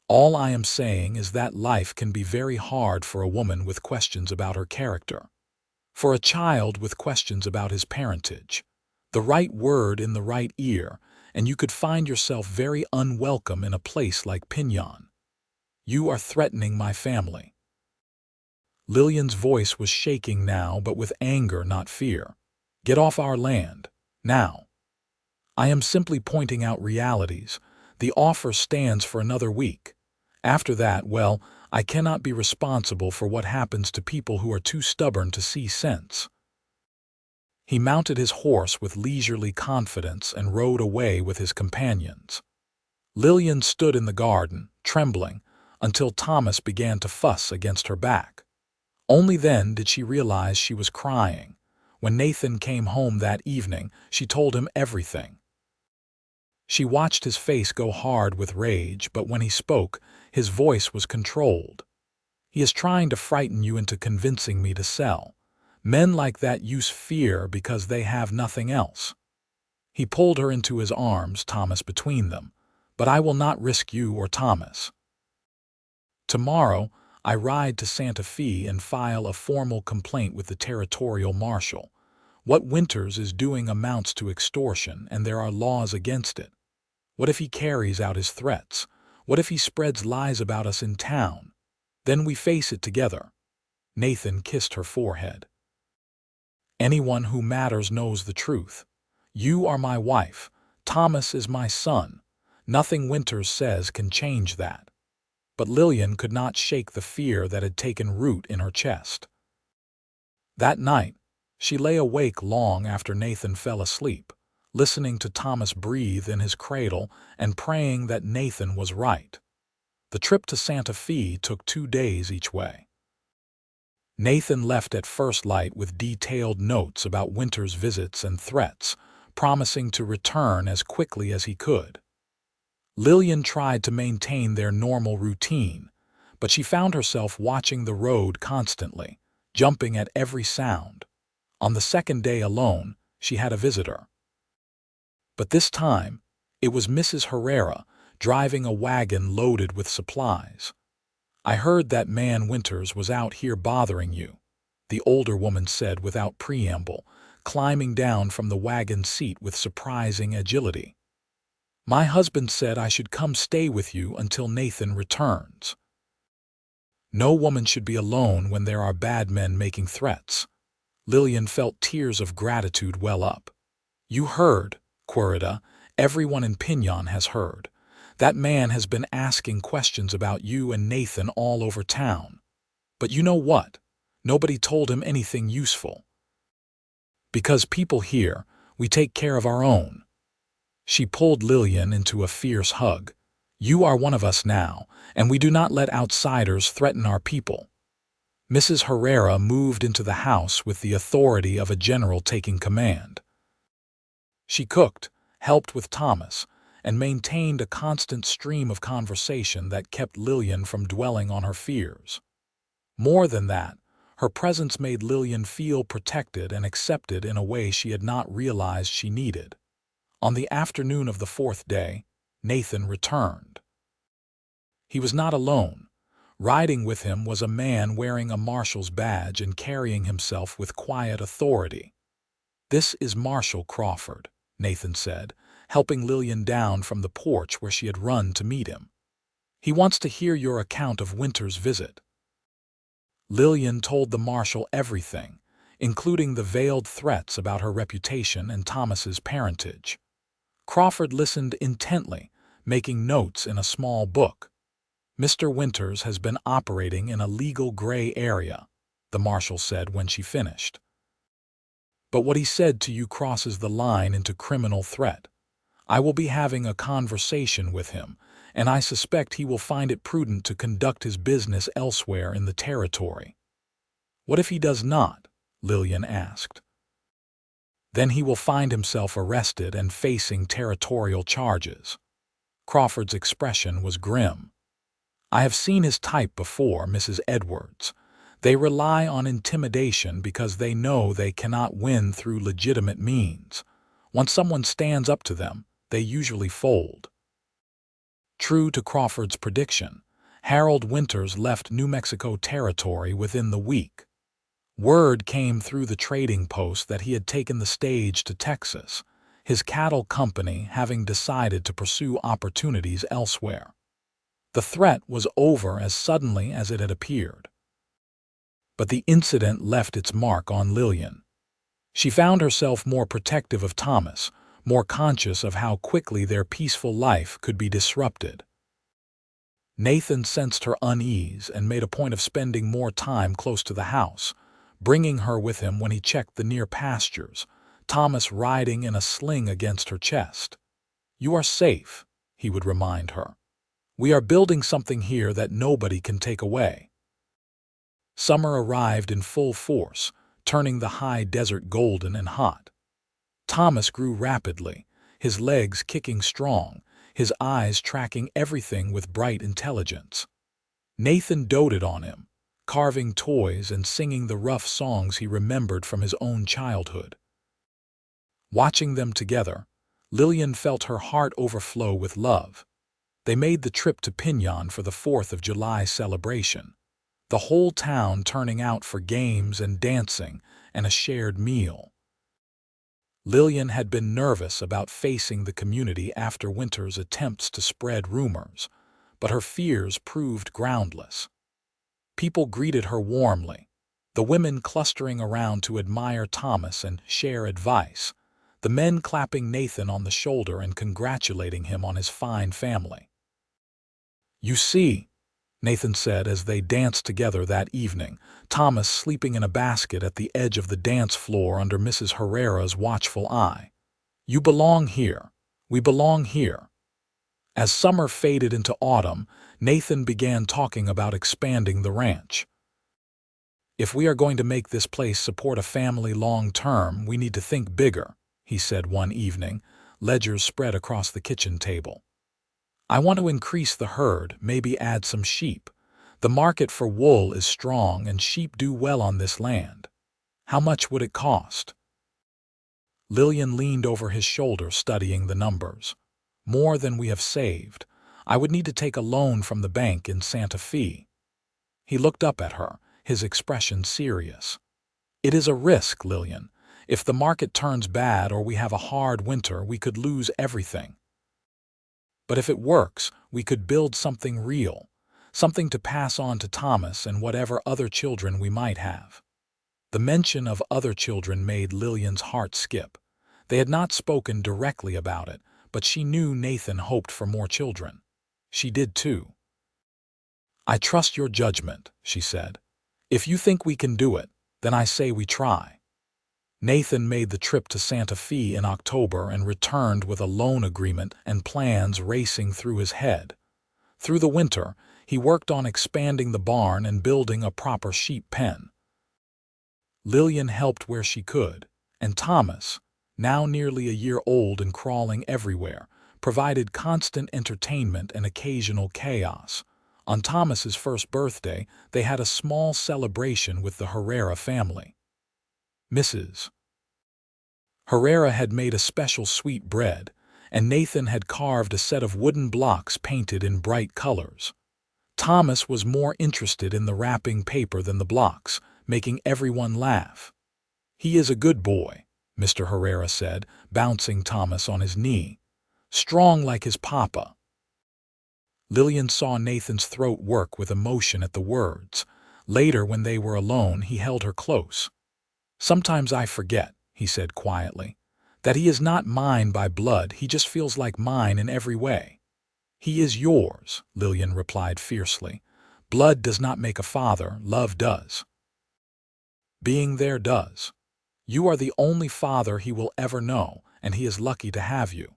"All I am saying is that life can be very hard for a woman with questions about her character, for a child with questions about his parentage. The right word in the right ear, and you could find yourself very unwelcome in a place like Piñon. You are threatening my family." Lillian's voice was shaking now, but with anger, not fear. "Get off our land, now. I am simply pointing out realities. The offer stands for another week. After that, well, I cannot be responsible for what happens to people who are too stubborn to see sense." He mounted his horse with leisurely confidence and rode away with his companions. Lillian stood in the garden, trembling, until Thomas began to fuss against her back. Only then did she realize she was crying. When Nathan came home that evening, she told him everything. She watched his face go hard with rage, but when he spoke, his voice was controlled. "He is trying to frighten you into convincing me to sell. Men like that use fear because they have nothing else." He pulled her into his arms, Thomas between them. "But I will not risk you or Thomas. Tomorrow, I ride to Santa Fe and file a formal complaint with the territorial marshal. What Winters is doing amounts to extortion, and there are laws against it. What if he carries out his threats? What if he spreads lies about us in town? Then we face it together." Nathan kissed her forehead. "Anyone who matters knows the truth. You are my wife. Thomas is my son. Nothing Winters says can change that." But Lillian could not shake the fear that had taken root in her chest. That night, she lay awake long after Nathan fell asleep, listening to Thomas breathe in his cradle and praying that Nathan was right. The trip to Santa Fe took 2 days each way. Nathan left at first light with detailed notes about Winters' visits and threats, promising to return as quickly as he could. Lillian tried to maintain their normal routine, but she found herself watching the road constantly, jumping at every sound. On the second day alone, she had a visitor. But this time, it was Mrs. Herrera, driving a wagon loaded with supplies. "I heard that man Winters was out here bothering you," the older woman said without preamble, climbing down from the wagon seat with surprising agility. "My husband said I should come stay with you until Nathan returns." No woman should be alone when there are bad men making threats. Lillian felt tears of gratitude well up. "You heard, Querida. Everyone in Piñon has heard. That man has been asking questions about you and Nathan all over town. But you know what? Nobody told him anything useful. Because people here, we take care of our own." She pulled Lillian into a fierce hug. "You are one of us now, and we do not let outsiders threaten our people." Mrs. Herrera moved into the house with the authority of a general taking command. She cooked, helped with Thomas, and maintained a constant stream of conversation that kept Lillian from dwelling on her fears. More than that, her presence made Lillian feel protected and accepted in a way she had not realized she needed. On the afternoon of the fourth day, Nathan returned. He was not alone. Riding with him was a man wearing a marshal's badge and carrying himself with quiet authority. "This is Marshal Crawford," Nathan said, helping Lillian down from the porch where she had run to meet him. "He wants to hear your account of Winter's visit." Lillian told the marshal everything, including the veiled threats about her reputation and Thomas's parentage. Crawford listened intently, making notes in a small book. "Mr. Winters has been operating in a legal gray area," the marshal said when she finished. "But what he said to you crosses the line into criminal threat. I will be having a conversation with him, and I suspect he will find it prudent to conduct his business elsewhere in the territory." "What if he does not?" Lillian asked. "Then he will find himself arrested and facing territorial charges." Crawford's expression was grim. "I have seen his type before, Mrs. Edwards. They rely on intimidation because they know they cannot win through legitimate means. Once someone stands up to them, they usually fold." True to Crawford's prediction, Harold Winters left New Mexico Territory within the week. Word came through the trading post that he had taken the stage to Texas, his cattle company having decided to pursue opportunities elsewhere. The threat was over as suddenly as it had appeared. But the incident left its mark on Lillian. She found herself more protective of Thomas, more conscious of how quickly their peaceful life could be disrupted. Nathan sensed her unease and made a point of spending more time close to the house, bringing her with him when he checked the near pastures, Thomas riding in a sling against her chest. "You are safe," he would remind her. "We are building something here that nobody can take away." Summer arrived in full force, turning the high desert golden and hot. Thomas grew rapidly, his legs kicking strong, his eyes tracking everything with bright intelligence. Nathan doted on him, carving toys and singing the rough songs he remembered from his own childhood. Watching them together, Lillian felt her heart overflow with love. They made the trip to Piñon for the 4th of July celebration, the whole town turning out for games and dancing and a shared meal. Lillian had been nervous about facing the community after Winter's attempts to spread rumors, but her fears proved groundless. People greeted her warmly, the women clustering around to admire Thomas and share advice, the men clapping Nathan on the shoulder and congratulating him on his fine family. "You see," Nathan said as they danced together that evening, Thomas sleeping in a basket at the edge of the dance floor under Mrs. Herrera's watchful eye. "You belong here. We belong here." As summer faded into autumn, Nathan began talking about expanding the ranch. "If we are going to make this place support a family long-term, we need to think bigger," he said one evening, ledgers spread across the kitchen table. "I want to increase the herd, maybe add some sheep. The market for wool is strong and sheep do well on this land. How much would it cost?" Lillian leaned over his shoulder studying the numbers. More than we have saved. I would need to take a loan from the bank in Santa Fe. He looked up at her, his expression serious. It is a risk, Lillian. If the market turns bad or we have a hard winter, we could lose everything. But if it works, we could build something real, something to pass on to Thomas and whatever other children we might have. The mention of other children made Lillian's heart skip. They had not spoken directly about it, but she knew Nathan hoped for more children. She did too. I trust your judgment, she said. If you think we can do it, then I say we try. Nathan made the trip to Santa Fe in October and returned with a loan agreement and plans racing through his head. Through the winter, he worked on expanding the barn and building a proper sheep pen. Lillian helped where she could, and Thomas, now nearly a year old and crawling everywhere, provided constant entertainment and occasional chaos. On Thomas's first birthday, they had a small celebration with the Herrera family. Mrs. Herrera had made a special sweet bread, and Nathan had carved a set of wooden blocks painted in bright colors. Thomas was more interested in the wrapping paper than the blocks, making everyone laugh. He is a good boy, Mr. Herrera said, bouncing Thomas on his knee. Strong like his papa. Lillian saw Nathan's throat work with emotion at the words. Later, when they were alone, he held her close. Sometimes I forget, he said quietly, that he is not mine by blood, he just feels like mine in every way. He is yours, Lillian replied fiercely. Blood does not make a father, love does. Being there does. You are the only father he will ever know, and he is lucky to have you.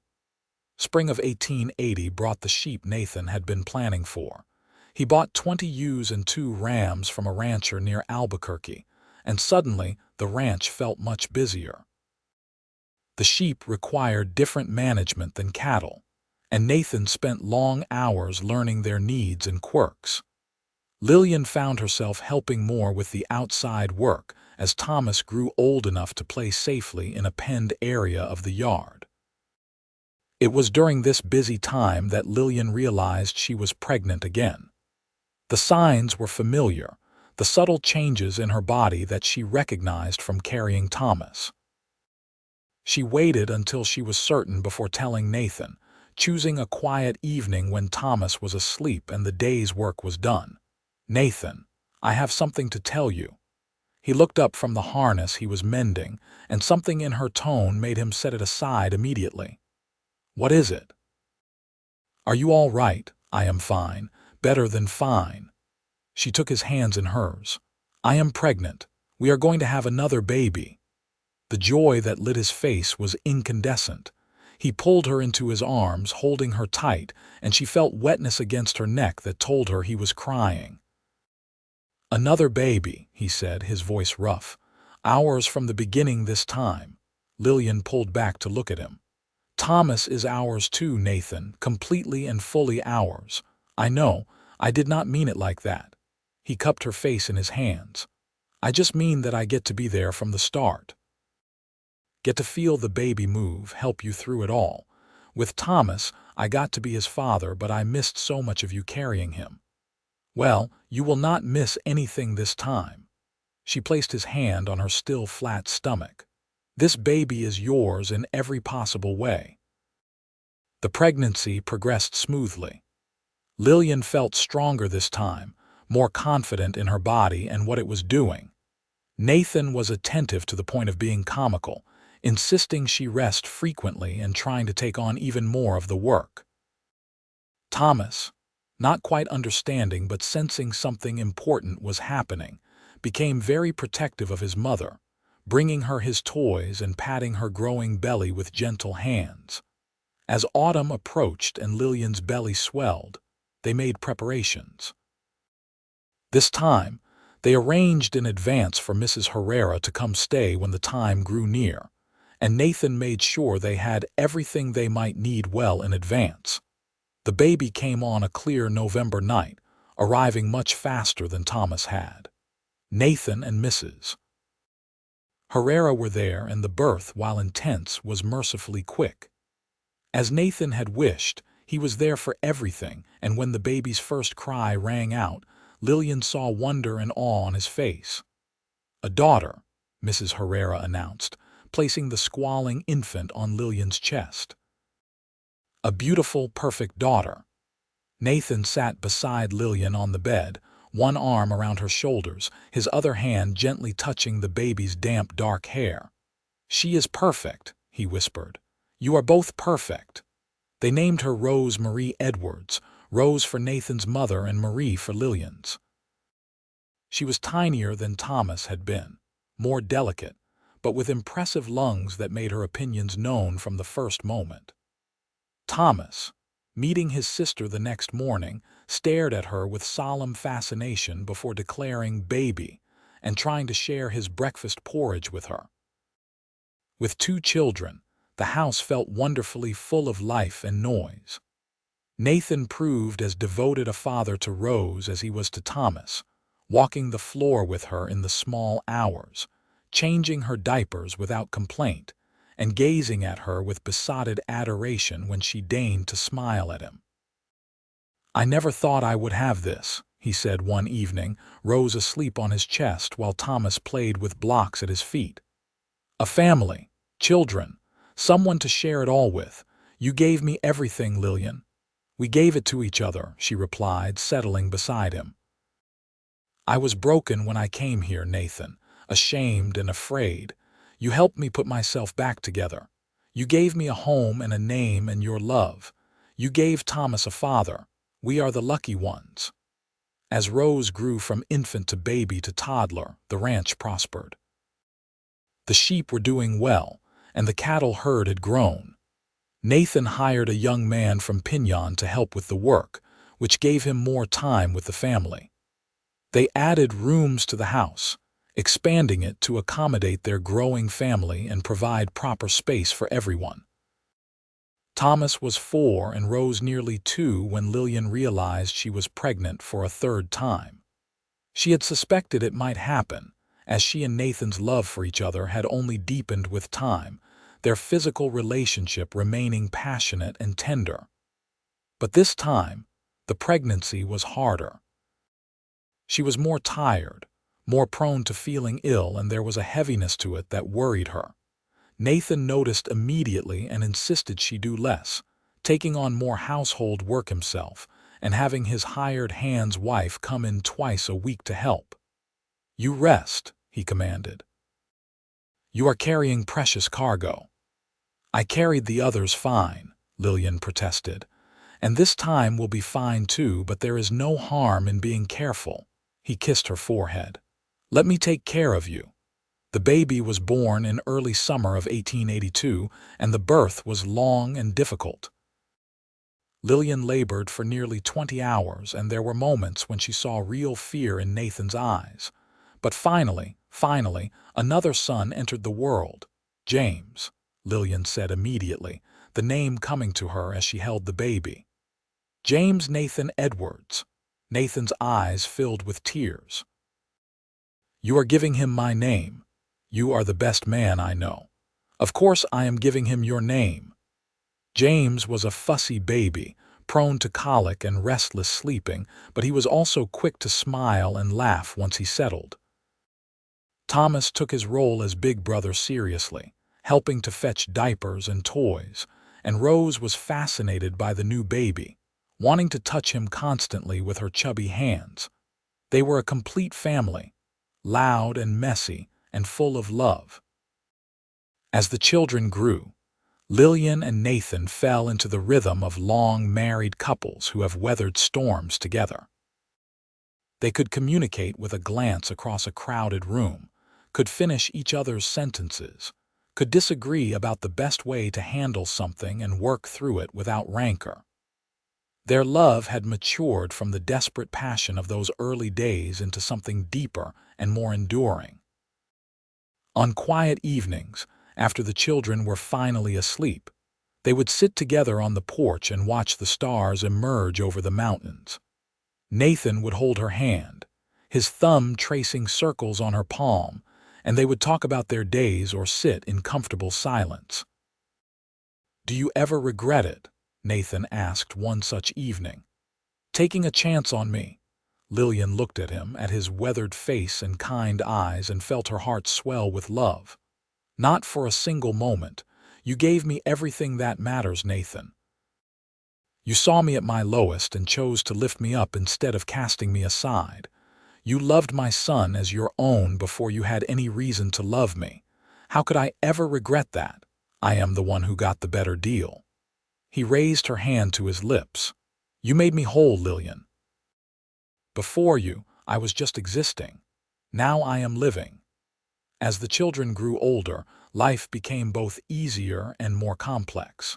Spring of 1880 brought the sheep Nathan had been planning for. He bought 20 ewes and 2 rams from a rancher near Albuquerque, and suddenly the ranch felt much busier. The sheep required different management than cattle, and Nathan spent long hours learning their needs and quirks. Lillian found herself helping more with the outside work as Thomas grew old enough to play safely in a penned area of the yard. It was during this busy time that Lillian realized she was pregnant again. The signs were familiar, the subtle changes in her body that she recognized from carrying Thomas. She waited until she was certain before telling Nathan, choosing a quiet evening when Thomas was asleep and the day's work was done. Nathan, I have something to tell you. He looked up from the harness he was mending, and something in her tone made him set it aside immediately. What is it? Are you all right? I am fine, better than fine. She took his hands in hers. I am pregnant. We are going to have another baby. The joy that lit his face was incandescent. He pulled her into his arms, holding her tight, and she felt wetness against her neck that told her he was crying. Another baby, he said, his voice rough. Ours from the beginning this time. Lillian pulled back to look at him. Thomas is ours too, Nathan, completely and fully ours. I know, I did not mean it like that. He cupped her face in his hands. I just mean that I get to be there from the start. Get to feel the baby move, help you through it all. With Thomas, I got to be his father, but I missed so much of you carrying him. Well, you will not miss anything this time. She placed his hand on her still flat stomach. This baby is yours in every possible way. The pregnancy progressed smoothly. Lillian felt stronger this time, more confident in her body and what it was doing. Nathan was attentive to the point of being comical, insisting she rest frequently and trying to take on even more of the work. Thomas, not quite understanding but sensing something important was happening, became very protective of his mother, bringing her his toys and patting her growing belly with gentle hands. As autumn approached and Lillian's belly swelled, they made preparations. This time, they arranged in advance for Mrs. Herrera to come stay when the time grew near, and Nathan made sure they had everything they might need well in advance. The baby came on a clear November night, arriving much faster than Thomas had. Nathan and Mrs. Herrera were there, and the birth, while intense, was mercifully quick. As Nathan had wished, he was there for everything, and when the baby's first cry rang out, Lillian saw wonder and awe on his face. "A daughter," Mrs. Herrera announced, placing the squalling infant on Lillian's chest. "A beautiful, perfect daughter." Nathan sat beside Lillian on the bed, one arm around her shoulders, his other hand gently touching the baby's damp, dark hair. "She is perfect," he whispered. "You are both perfect." They named her Rose Marie Edwards, Rose for Nathan's mother and Marie for Lillian's. She was tinier than Thomas had been, more delicate, but with impressive lungs that made her opinions known from the first moment. Thomas, meeting his sister the next morning, stared at her with solemn fascination before declaring "baby" and trying to share his breakfast porridge with her. With two children, the house felt wonderfully full of life and noise. Nathan proved as devoted a father to Rose as he was to Thomas, walking the floor with her in the small hours, changing her diapers without complaint, and gazing at her with besotted adoration when she deigned to smile at him. "I never thought I would have this," he said one evening, Rose asleep on his chest while Thomas played with blocks at his feet. "A family, children, someone to share it all with. You gave me everything, Lillian." "We gave it to each other," she replied, settling beside him. "I was broken when I came here, Nathan, ashamed and afraid. You helped me put myself back together. You gave me a home and a name and your love. You gave Thomas a father. We are the lucky ones." As Rose grew from infant to baby to toddler, the ranch prospered. The sheep were doing well, and the cattle herd had grown. Nathan hired a young man from Piñon to help with the work, which gave him more time with the family. They added rooms to the house, expanding it to accommodate their growing family and provide proper space for everyone. Thomas was 4 and Rose nearly 2 when Lillian realized she was pregnant for a third time. She had suspected it might happen, as she and Nathan's love for each other had only deepened with time, their physical relationship remaining passionate and tender. But this time, the pregnancy was harder. She was more tired, more prone to feeling ill, and there was a heaviness to it that worried her. Nathan noticed immediately and insisted she do less, taking on more household work himself and having his hired hand's wife come in twice a week to help. "You rest," he commanded. "You are carrying precious cargo." "I carried the others fine," Lillian protested. "And this time will be fine too, but there is no harm in being careful." He kissed her forehead. "Let me take care of you." The baby was born in early summer of 1882, and the birth was long and difficult. Lillian labored for nearly 20 hours, and there were moments when she saw real fear in Nathan's eyes. But finally, another son entered the world. "James," Lillian said immediately, the name coming to her as she held the baby. "James Nathan Edwards." Nathan's eyes filled with tears. "You are giving him my name. You are the best man I know. Of course I am giving him your name." James was a fussy baby, prone to colic and restless sleeping, but he was also quick to smile and laugh once he settled. Thomas took his role as big brother seriously, helping to fetch diapers and toys, and Rose was fascinated by the new baby, wanting to touch him constantly with her chubby hands. They were a complete family, loud and messy and full of love. As the children grew, Lillian and Nathan fell into the rhythm of long married couples who have weathered storms together. They could communicate with a glance across a crowded room, could finish each other's sentences, could disagree about the best way to handle something and work through it without rancor. Their love had matured from the desperate passion of those early days into something deeper and more enduring. On quiet evenings, after the children were finally asleep, they would sit together on the porch and watch the stars emerge over the mountains. Nathan would hold her hand, his thumb tracing circles on her palm, and they would talk about their days or sit in comfortable silence. "Do you ever regret it?" Nathan asked one such evening. "Taking a chance on me?" Lillian looked at him, at his weathered face and kind eyes, and felt her heart swell with love. "Not for a single moment. You gave me everything that matters, Nathan. You saw me at my lowest and chose to lift me up instead of casting me aside. You loved my son as your own before you had any reason to love me. How could I ever regret that? I am the one who got the better deal." He raised her hand to his lips. "You made me whole, Lillian. Before you, I was just existing. Now I am living." As the children grew older, life became both easier and more complex.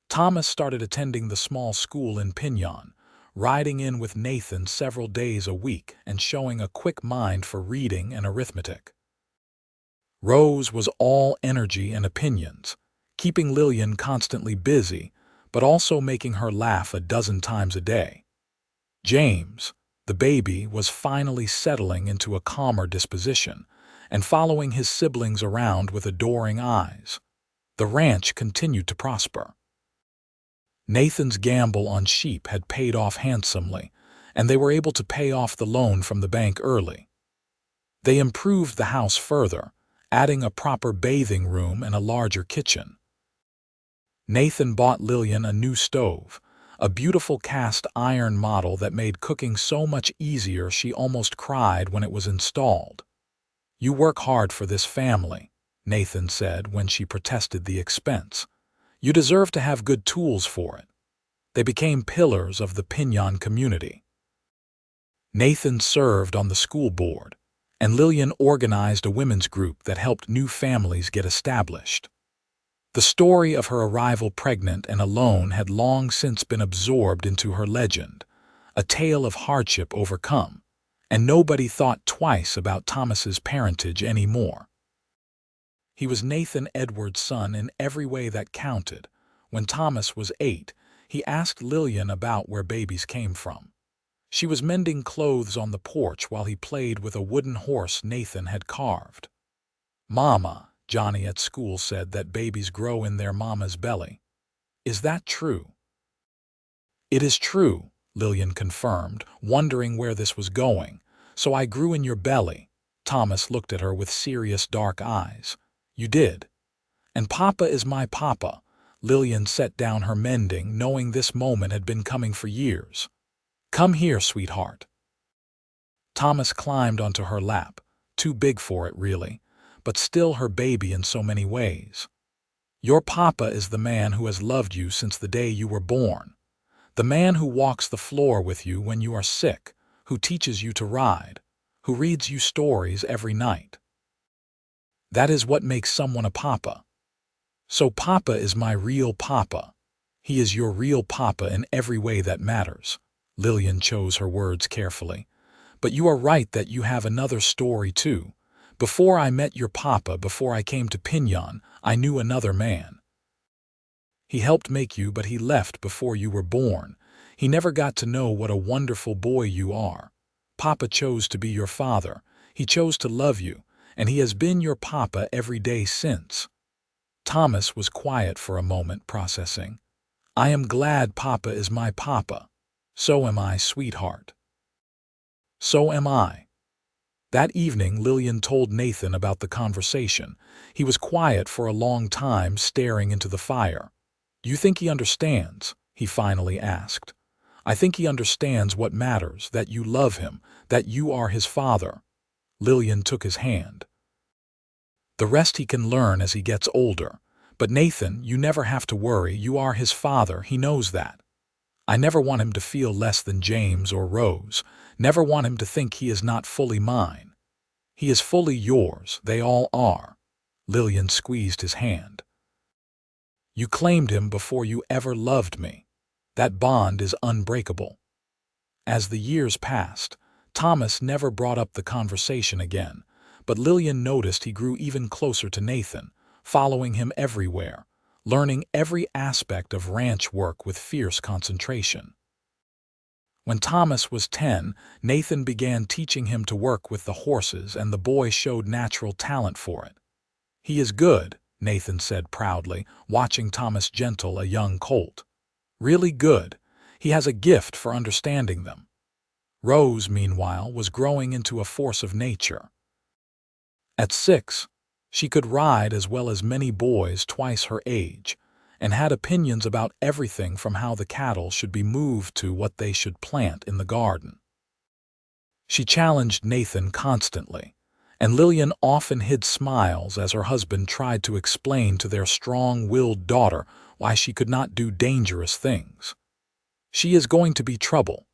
Thomas started attending the small school in Piñon, riding in with Nathan several days a week and showing a quick mind for reading and arithmetic. Rose was all energy and opinions, keeping Lillian constantly busy, but also making her laugh a dozen times a day. James, the baby, was finally settling into a calmer disposition and following his siblings around with adoring eyes. The ranch continued to prosper. Nathan's gamble on sheep had paid off handsomely, and they were able to pay off the loan from the bank early. They improved the house further, adding a proper bathing room and a larger kitchen. Nathan bought Lillian a new stove, a beautiful cast iron model that made cooking so much easier she almost cried when it was installed. "You work hard for this family," Nathan said when she protested the expense. "You deserve to have good tools for it." They became pillars of the Piñon community. Nathan served on the school board, and Lillian organized a women's group that helped new families get established. The story of her arrival pregnant and alone had long since been absorbed into her legend, a tale of hardship overcome, and nobody thought twice about Thomas's parentage anymore. He was Nathan Edwards' son in every way that counted. When Thomas was 8, he asked Lillian about where babies came from. She was mending clothes on the porch while he played with a wooden horse Nathan had carved. "Mama," Johnny at school said that babies grow in their mama's belly. Is that true? "It is true," Lillian confirmed, wondering where this was going. "So I grew in your belly." Thomas looked at her with serious dark eyes. "You did." "And Papa is my papa." Lillian set down her mending, knowing this moment had been coming for years. "Come here, sweetheart." Thomas climbed onto her lap, too big for it really, but still her baby in so many ways. "Your papa is the man who has loved you since the day you were born. The man who walks the floor with you when you are sick, who teaches you to ride, who reads you stories every night. That is what makes someone a papa. So Papa is my real papa. He is your real papa in every way that matters." Lillian chose her words carefully. "But you are right that you have another story too. Before I met your papa, before I came to Piñon, I knew another man. He helped make you, but he left before you were born. He never got to know what a wonderful boy you are. Papa chose to be your father. He chose to love you, and he has been your papa every day since." Thomas was quiet for a moment, processing. "I am glad Papa is my papa. So am I, sweetheart." "So am I." That evening, Lillian told Nathan about the conversation. He was quiet for a long time, staring into the fire. "Do you think he understands?" he finally asked. "I think he understands what matters, that you love him, that you are his father." Lillian took his hand. "The rest he can learn as he gets older. But Nathan, you never have to worry. You are his father. He knows that. I never want him to feel less than James or Rose. Never want him to think he is not fully mine. He is fully yours. They all are." Lillian squeezed his hand. "You claimed him before you ever loved me. That bond is unbreakable." As the years passed, Thomas never brought up the conversation again, but Lillian noticed he grew even closer to Nathan, following him everywhere, learning every aspect of ranch work with fierce concentration. When Thomas was 10, Nathan began teaching him to work with the horses, and the boy showed natural talent for it. "He is good," Nathan said proudly, watching Thomas gentle a young colt. "Really good. He has a gift for understanding them." Rose, meanwhile, was growing into a force of nature. At 6, she could ride as well as many boys twice her age, and had opinions about everything from how the cattle should be moved to what they should plant in the garden. She challenged Nathan constantly, and Lillian often hid smiles as her husband tried to explain to their strong-willed daughter why she could not do dangerous things. "She is going to be trouble,"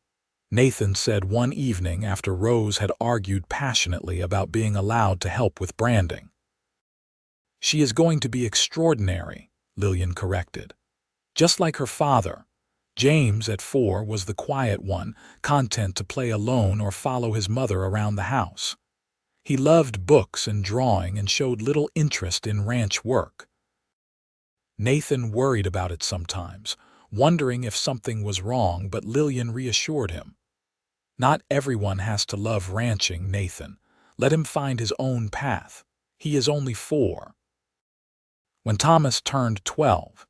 Nathan said one evening after Rose had argued passionately about being allowed to help with branding. "She is going to be extraordinary," Lillian corrected. "Just like her father. James, at 4, was the quiet one, content to play alone or follow his mother around the house. He loved books and drawing and showed little interest in ranch work." Nathan worried about it sometimes, wondering if something was wrong, but Lillian reassured him. "Not everyone has to love ranching, Nathan. Let him find his own path. He is only 4. When Thomas turned 12,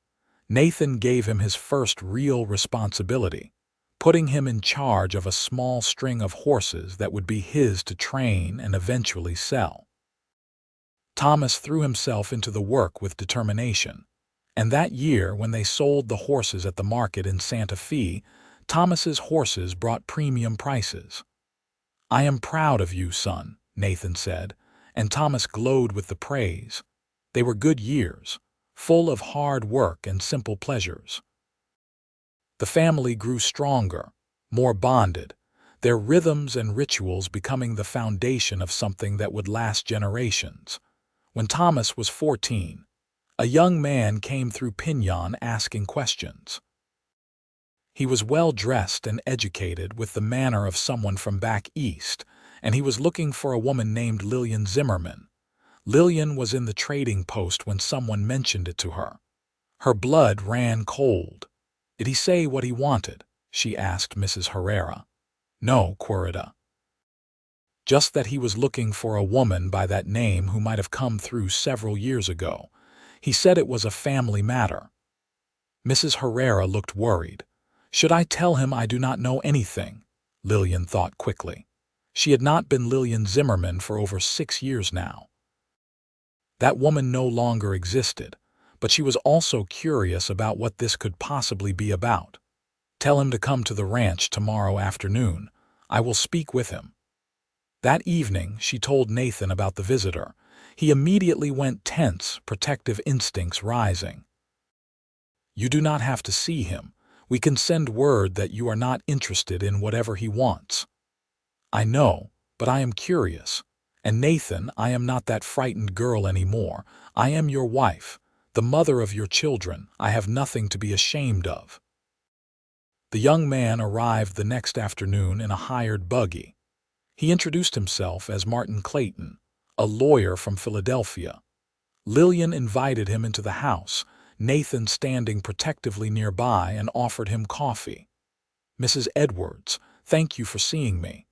Nathan gave him his first real responsibility, putting him in charge of a small string of horses that would be his to train and eventually sell. Thomas threw himself into the work with determination, and that year, when they sold the horses at the market in Santa Fe, Thomas's horses brought premium prices. "I am proud of you, son," Nathan said, and Thomas glowed with the praise. They were good years, full of hard work and simple pleasures. The family grew stronger, more bonded, their rhythms and rituals becoming the foundation of something that would last generations. When Thomas was 14, a young man came through Piñon asking questions. He was well-dressed and educated, with the manner of someone from back east, and he was looking for a woman named Lillian Zimmerman. Lillian was in the trading post when someone mentioned it to her. Her blood ran cold. "Did he say what he wanted?" she asked Mrs. Herrera. "No, Querida. Just that he was looking for a woman by that name who might have come through several years ago. He said it was a family matter." Mrs. Herrera looked worried. "Should I tell him I do not know anything?" Lillian thought quickly. She had not been Lillian Zimmerman for over 6 years now. That woman no longer existed, but she was also curious about what this could possibly be about. "Tell him to come to the ranch tomorrow afternoon. I will speak with him." That evening, she told Nathan about the visitor. He immediately went tense, protective instincts rising. "You do not have to see him. We can send word that you are not interested in whatever he wants." "I know, but I am curious. And Nathan, I am not that frightened girl anymore. I am your wife, the mother of your children. I have nothing to be ashamed of." The young man arrived the next afternoon in a hired buggy. He introduced himself as Martin Clayton, a lawyer from Philadelphia. Lillian invited him into the house, Nathan standing protectively nearby, and offered him coffee. "Mrs. Edwards, thank you for seeing me.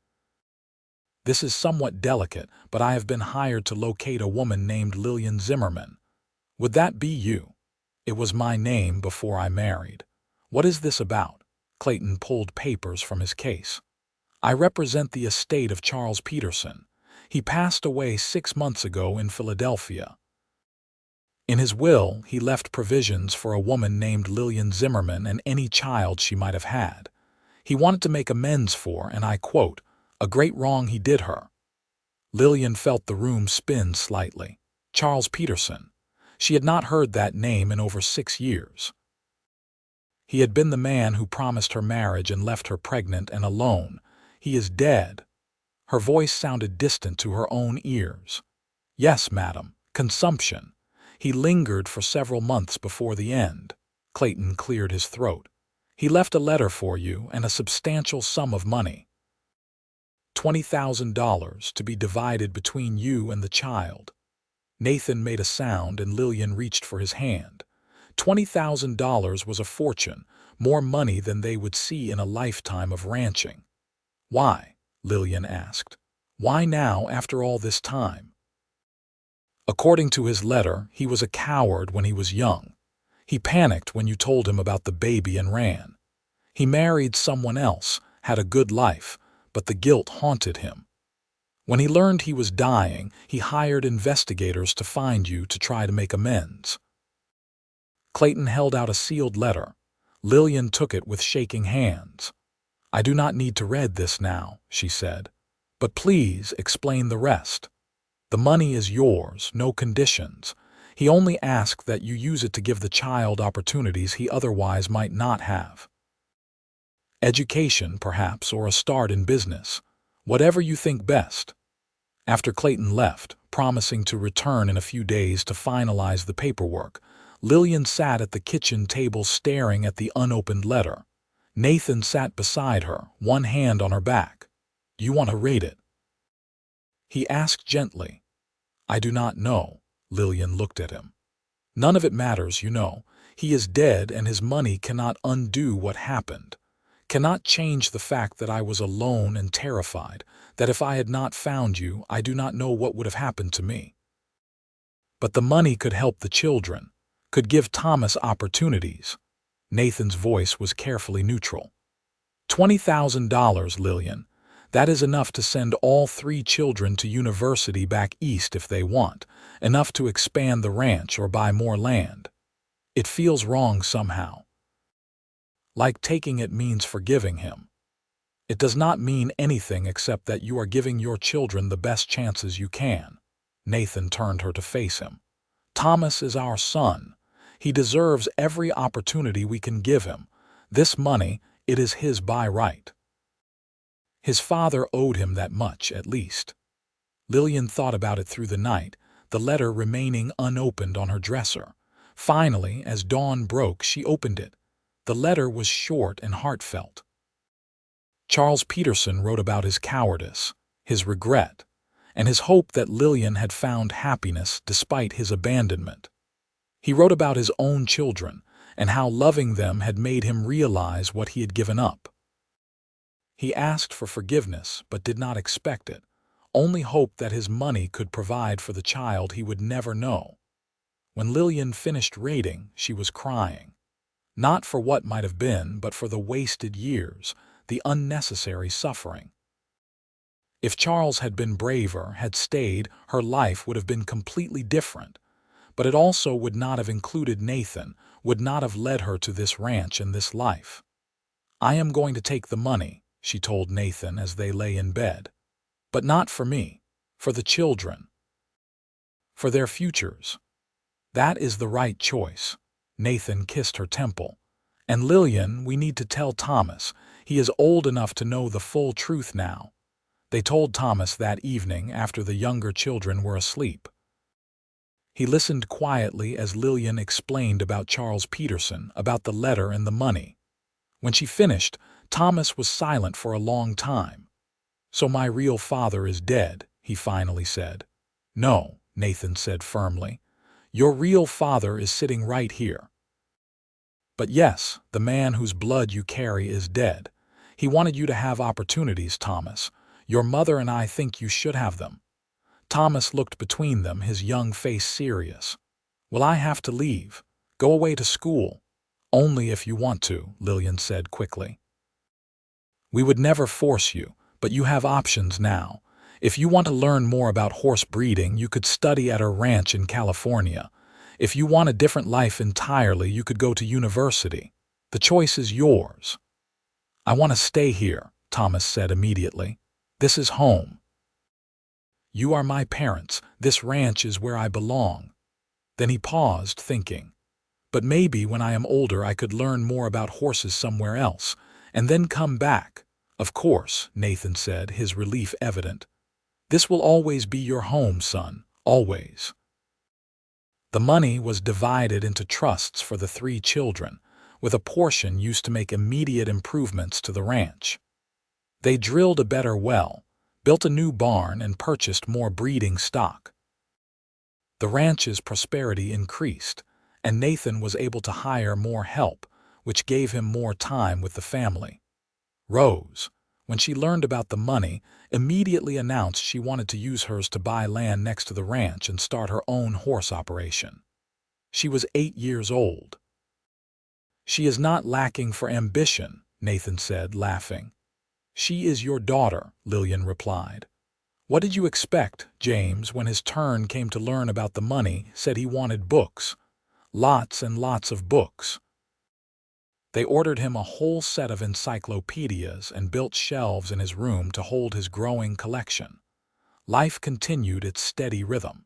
This is somewhat delicate, but I have been hired to locate a woman named Lillian Zimmerman. Would that be you? It was my name before I married. What is this about?" Clayton pulled papers from his case. "I represent the estate of Charles Peterson. He passed away 6 months ago in Philadelphia. In his will, he left provisions for a woman named Lillian Zimmerman and any child she might have had. He wanted to make amends for, and I quote, a great wrong he did her." Lillian felt the room spin slightly. Charles Peterson. She had not heard that name in over 6 years. He had been the man who promised her marriage and left her pregnant and alone. He is dead. Her voice sounded distant to her own ears. "Yes, madam. Consumption. He lingered for several months before the end." Clayton cleared his throat. "He left a letter for you and a substantial sum of money. $20,000 to be divided between you and the child." Nathan made a sound and Lillian reached for his hand. $20,000 was a fortune, more money than they would see in a lifetime of ranching. "Why?" Lillian asked. "Why now after all this time?" According to his letter, he was a coward when he was young. He panicked when you told him about the baby and ran. He married someone else, had a good life, but the guilt haunted him. When he learned he was dying, he hired investigators to find you to try to make amends. Clayton held out a sealed letter. Lillian took it with shaking hands. "I do not need to read this now," she said. "But please explain the rest. The money is yours, no conditions. He only asked that you use it to give the child opportunities he otherwise might not have. Education, perhaps, or a start in business. Whatever you think best." After Clayton left, promising to return in a few days to finalize the paperwork, Lillian sat at the kitchen table staring at the unopened letter. Nathan sat beside her, one hand on her back. "You want to read it?" he asked gently. "I do not know." Lillian looked at him. "None of it matters, you know. He is dead, and his money cannot undo what happened. Cannot change the fact that I was alone and terrified, that if I had not found you, I do not know what would have happened to me. But the money could help the children, could give Thomas opportunities." Nathan's voice was carefully neutral. $20,000, Lillian. That is enough to send all 3 children to university back east if they want, enough to expand the ranch or buy more land. It feels wrong somehow. Like taking it means forgiving him. It does not mean anything except that you are giving your children the best chances you can. Nathan turned her to face him. "Thomas is our son. He deserves every opportunity we can give him. This money, it is his by right. His father owed him that much, at least." Lillian thought about it through the night, the letter remaining unopened on her dresser. Finally, as dawn broke, she opened it. The letter was short and heartfelt. Charles Peterson wrote about his cowardice, his regret, and his hope that Lillian had found happiness despite his abandonment. He wrote about his own children and how loving them had made him realize what he had given up. He asked for forgiveness but did not expect it, only hoped that his money could provide for the child he would never know. When Lillian finished reading, she was crying. Not for what might have been, but for the wasted years, the unnecessary suffering. If Charles had been braver, had stayed, her life would have been completely different. But it also would not have included Nathan, would not have led her to this ranch and this life. "I am going to take the money," she told Nathan as they lay in bed. "But not for me, for the children. For their futures. That is the right choice." Nathan kissed her temple. "And Lillian, we need to tell Thomas. He is old enough to know the full truth now." They told Thomas that evening after the younger children were asleep. He listened quietly as Lillian explained about Charles Peterson, about the letter and the money. When she finished, Thomas was silent for a long time. "So my real father is dead," he finally said. "No," Nathan said firmly. "Your real father is sitting right here. But yes, the man whose blood you carry is dead. He wanted you to have opportunities, Thomas. Your mother and I think you should have them." Thomas looked between them, his young face serious. "Will I have to leave? Go away to school?" "Only if you want to," Lillian said quickly. "We would never force you, but you have options now. If you want to learn more about horse breeding, you could study at a ranch in California. If you want a different life entirely, you could go to university. The choice is yours." "I want to stay here," Thomas said immediately. "This is home. You are my parents. This ranch is where I belong." Then he paused, thinking. "But maybe when I am older I could learn more about horses somewhere else, and then come back." "Of course," Nathan said, his relief evident. "This will always be your home, son, always." The money was divided into trusts for the 3 children, with a portion used to make immediate improvements to the ranch. They drilled a better well, built a new barn, and purchased more breeding stock. The ranch's prosperity increased, and Nathan was able to hire more help, which gave him more time with the family. Rose, when she learned about the money, immediately announced she wanted to use hers to buy land next to the ranch and start her own horse operation. She was 8 years old. "She is not lacking for ambition," Nathan said, laughing. "She is your daughter," Lillian replied. "What did you expect?" James, when his turn came to learn about the money, said he wanted books. Lots and lots of books. They ordered him a whole set of encyclopedias and built shelves in his room to hold his growing collection. Life continued its steady rhythm.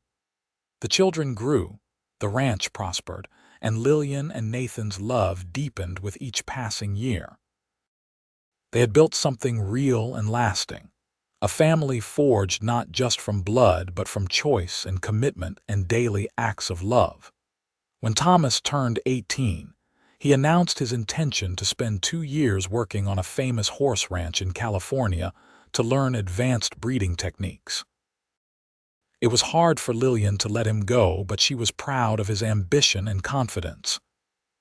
The children grew, the ranch prospered, and Lillian and Nathan's love deepened with each passing year. They had built something real and lasting, a family forged not just from blood but from choice and commitment and daily acts of love. When Thomas turned 18, he announced his intention to spend 2 years working on a famous horse ranch in California to learn advanced breeding techniques. It was hard for Lillian to let him go, but she was proud of his ambition and confidence.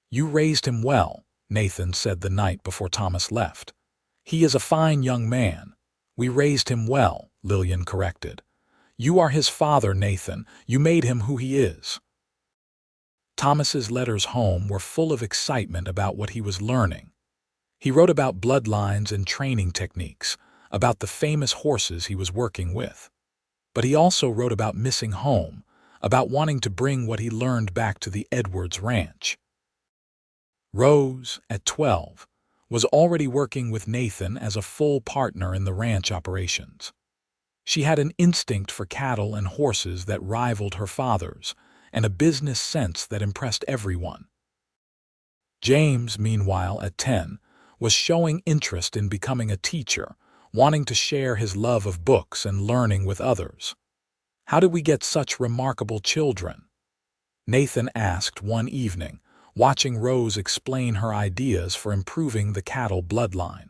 "You raised him well," Nathan said the night before Thomas left. "He is a fine young man." "We raised him well," Lillian corrected. "You are his father, Nathan. You made him who he is." Thomas's letters home were full of excitement about what he was learning. He wrote about bloodlines and training techniques, about the famous horses he was working with. But he also wrote about missing home, about wanting to bring what he learned back to the Edwards Ranch. Rose, at 12, was already working with Nathan as a full partner in the ranch operations. She had an instinct for cattle and horses that rivaled her father's, and a business sense that impressed everyone. James, meanwhile, at 10, was showing interest in becoming a teacher, wanting to share his love of books and learning with others. "How did we get such remarkable children?" Nathan asked one evening, watching Rose explain her ideas for improving the cattle bloodline.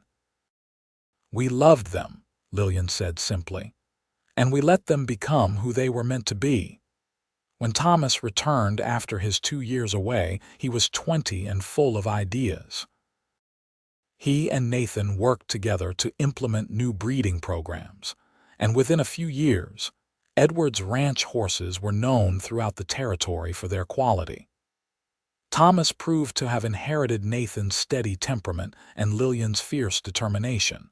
"We loved them," Lillian said simply, "and we let them become who they were meant to be." When Thomas returned after his 2 years away, he was 20 and full of ideas. He and Nathan worked together to implement new breeding programs, and within a few years, Edwards Ranch horses were known throughout the territory for their quality. Thomas proved to have inherited Nathan's steady temperament and Lillian's fierce determination,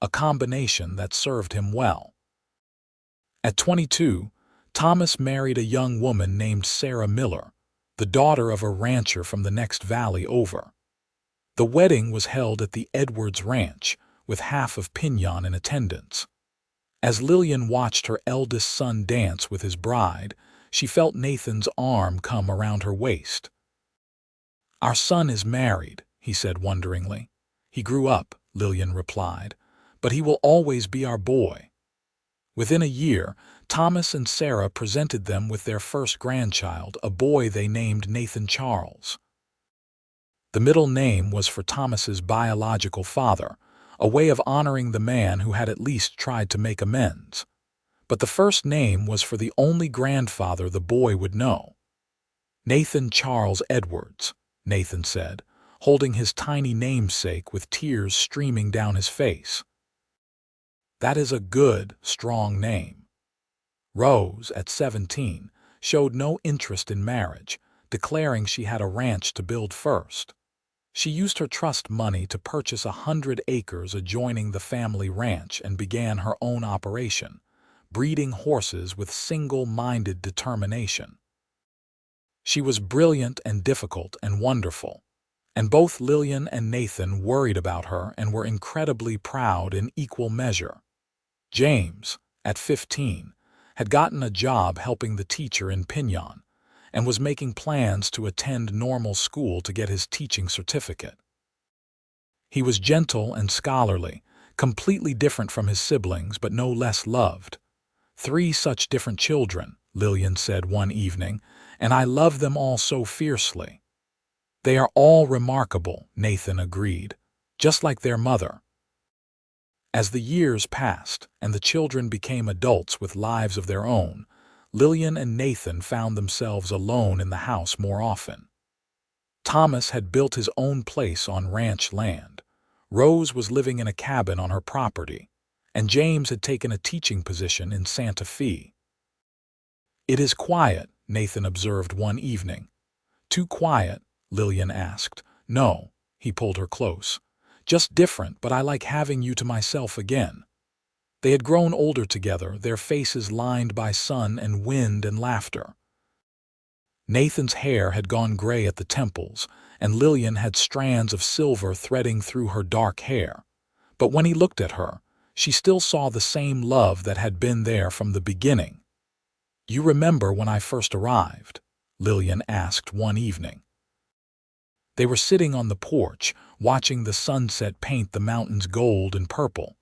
a combination that served him well. At 22, Thomas married a young woman named Sarah Miller, the daughter of a rancher from the next valley over. The wedding was held at the Edwards Ranch, with half of Piñon in attendance. As Lillian watched her eldest son dance with his bride, she felt Nathan's arm come around her waist. "Our son is married," he said wonderingly. "He grew up," Lillian replied, "but he will always be our boy." Within a year, Thomas and Sarah presented them with their first grandchild, a boy they named Nathan Charles. The middle name was for Thomas's biological father, a way of honoring the man who had at least tried to make amends. But the first name was for the only grandfather the boy would know. "Nathan Charles Edwards," Nathan said, holding his tiny namesake with tears streaming down his face. "That is a good, strong name." Rose, at 17, showed no interest in marriage, declaring she had a ranch to build first. She used her trust money to purchase 100 acres adjoining the family ranch and began her own operation, breeding horses with single-minded determination. She was brilliant and difficult and wonderful, and both Lillian and Nathan worried about her and were incredibly proud in equal measure. James, at 15, had gotten a job helping the teacher in Piñon, and was making plans to attend normal school to get his teaching certificate. He was gentle and scholarly, completely different from his siblings but no less loved. "3 such different children," Lillian said one evening, "and I love them all so fiercely." "They are all remarkable," Nathan agreed, "just like their mother." As the years passed and the children became adults with lives of their own, Lillian and Nathan found themselves alone in the house more often. Thomas had built his own place on ranch land. Rose was living in a cabin on her property, and James had taken a teaching position in Santa Fe. "It is quiet," Nathan observed one evening. "Too quiet?" Lillian asked. "No," he pulled her close. "Just different, but I like having you to myself again." They had grown older together, their faces lined by sun and wind and laughter. Nathan's hair had gone gray at the temples, and Lillian had strands of silver threading through her dark hair. But when he looked at her, she still saw the same love that had been there from the beginning. "You remember when I first arrived?" Lillian asked one evening. They were sitting on the porch, watching the sunset paint the mountains gold and purple.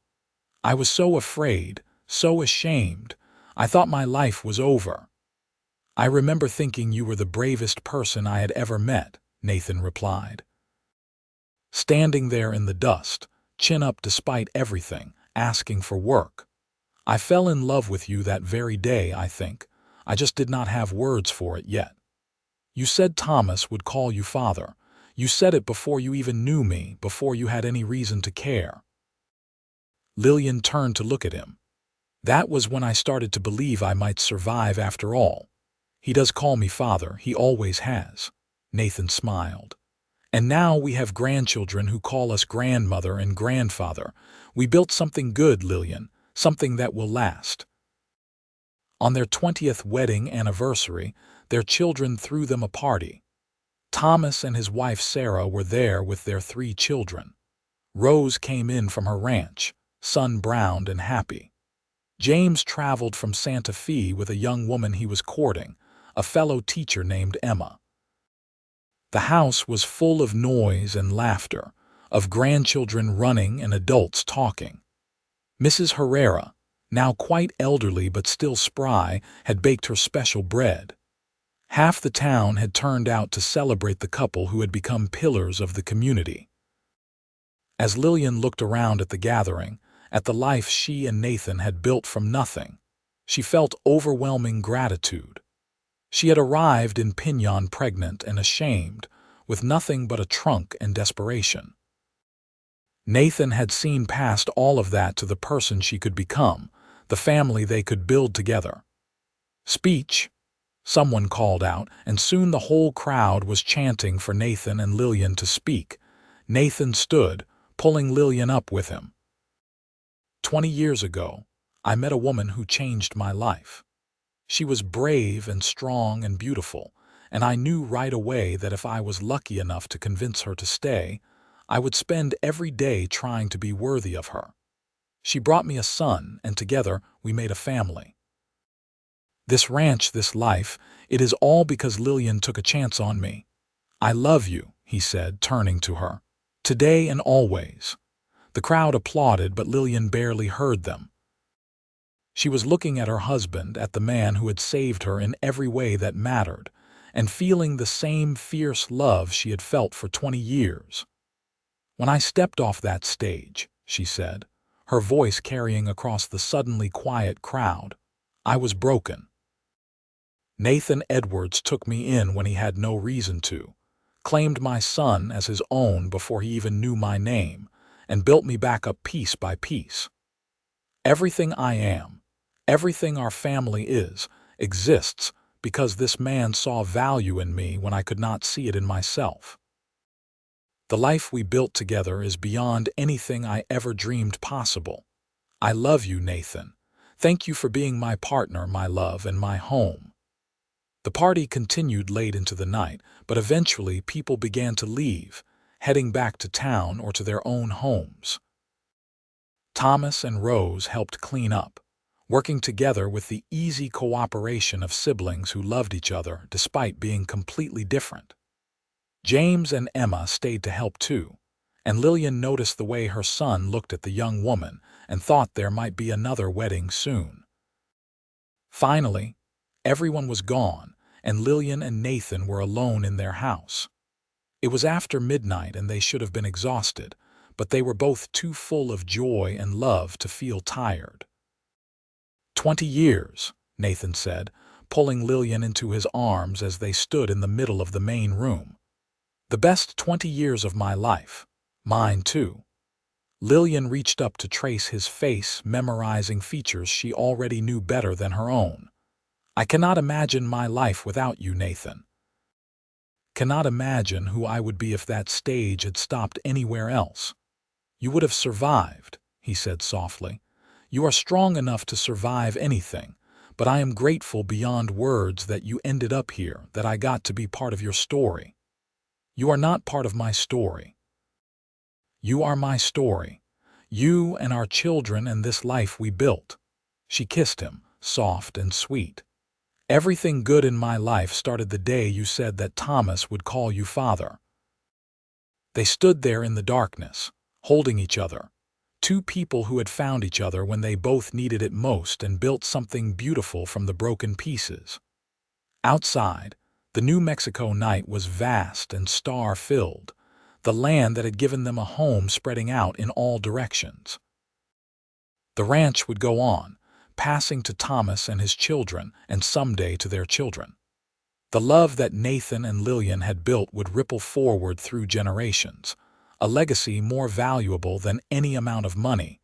"I was so afraid, so ashamed. I thought my life was over." "I remember thinking you were the bravest person I had ever met," Nathan replied. "Standing there in the dust, chin up despite everything, asking for work. I fell in love with you that very day, I think. I just did not have words for it yet. You said Thomas would call you father. You said it before you even knew me, before you had any reason to care." Lillian turned to look at him. "That was when I started to believe I might survive after all. He does call me father, he always has." Nathan smiled. "And now we have grandchildren who call us grandmother and grandfather. We built something good, Lillian, something that will last." On their 20th wedding anniversary, their children threw them a party. Thomas and his wife Sarah were there with their 3 children. Rose came in from her ranch, sun-browned and happy. James traveled from Santa Fe with a young woman he was courting, a fellow teacher named Emma. The house was full of noise and laughter, of grandchildren running and adults talking. Mrs. Herrera, now quite elderly but still spry, had baked her special bread. Half the town had turned out to celebrate the couple who had become pillars of the community. As Lillian looked around at the gathering, at the life she and Nathan had built from nothing, she felt overwhelming gratitude. She had arrived in Piñon pregnant and ashamed, with nothing but a trunk and desperation. Nathan had seen past all of that to the person she could become, the family they could build together. "Speech," someone called out, and soon the whole crowd was chanting for Nathan and Lillian to speak. Nathan stood, pulling Lillian up with him. 20 years ago, I met a woman who changed my life. She was brave and strong and beautiful, and I knew right away that if I was lucky enough to convince her to stay, I would spend every day trying to be worthy of her. She brought me a son, and together we made a family. This ranch, this life, it is all because Lillian took a chance on me. I love you," he said, turning to her. "Today and always." The crowd applauded, but Lillian barely heard them. She was looking at her husband, at the man who had saved her in every way that mattered, and feeling the same fierce love she had felt for 20 years. "When I stepped off that stage," she said, her voice carrying across the suddenly quiet crowd, "I was broken. Nathan Edwards took me in when he had no reason to, claimed my son as his own before he even knew my name, and built me back up piece by piece. Everything I am, everything our family is, exists because this man saw value in me when I could not see it in myself. The life we built together is beyond anything I ever dreamed possible. I love you, Nathan. Thank you for being my partner, my love, and my home." The party continued late into the night, but eventually people began to leave, heading back to town or to their own homes. Thomas and Rose helped clean up, working together with the easy cooperation of siblings who loved each other despite being completely different. James and Emma stayed to help too, and Lillian noticed the way her son looked at the young woman and thought there might be another wedding soon. Finally, everyone was gone, and Lillian and Nathan were alone in their house. It was after midnight and they should have been exhausted, but they were both too full of joy and love to feel tired. 20 years, Nathan said, pulling Lillian into his arms as they stood in the middle of the main room. The best 20 years of my life. Mine too. Lillian reached up to trace his face, memorizing features she already knew better than her own. I cannot imagine my life without you, Nathan. Cannot imagine who I would be if that stage had stopped anywhere else. You would have survived, he said softly. You are strong enough to survive anything, but I am grateful beyond words that you ended up here, that I got to be part of your story. You are not part of my story. You are my story. You and our children and this life we built. She kissed him, soft and sweet. Everything good in my life started the day you said that Thomas would call you father. They stood there in the darkness, holding each other. Two people who had found each other when they both needed it most and built something beautiful from the broken pieces. Outside, the New Mexico night was vast and star-filled, the land that had given them a home spreading out in all directions. The ranch would go on, passing to Thomas and his children, and someday to their children. The love that Nathan and Lillian had built would ripple forward through generations, a legacy more valuable than any amount of money.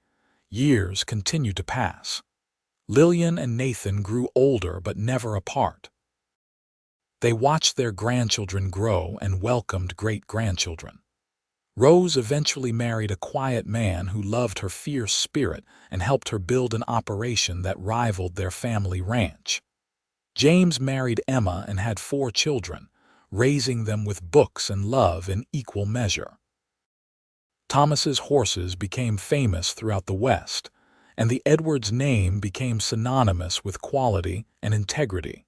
Years continued to pass. Lillian and Nathan grew older but never apart. They watched their grandchildren grow and welcomed great-grandchildren. Rose eventually married a quiet man who loved her fierce spirit and helped her build an operation that rivaled their family ranch. James married Emma and had 4 children, raising them with books and love in equal measure. Thomas's horses became famous throughout the West, and the Edwards name became synonymous with quality and integrity.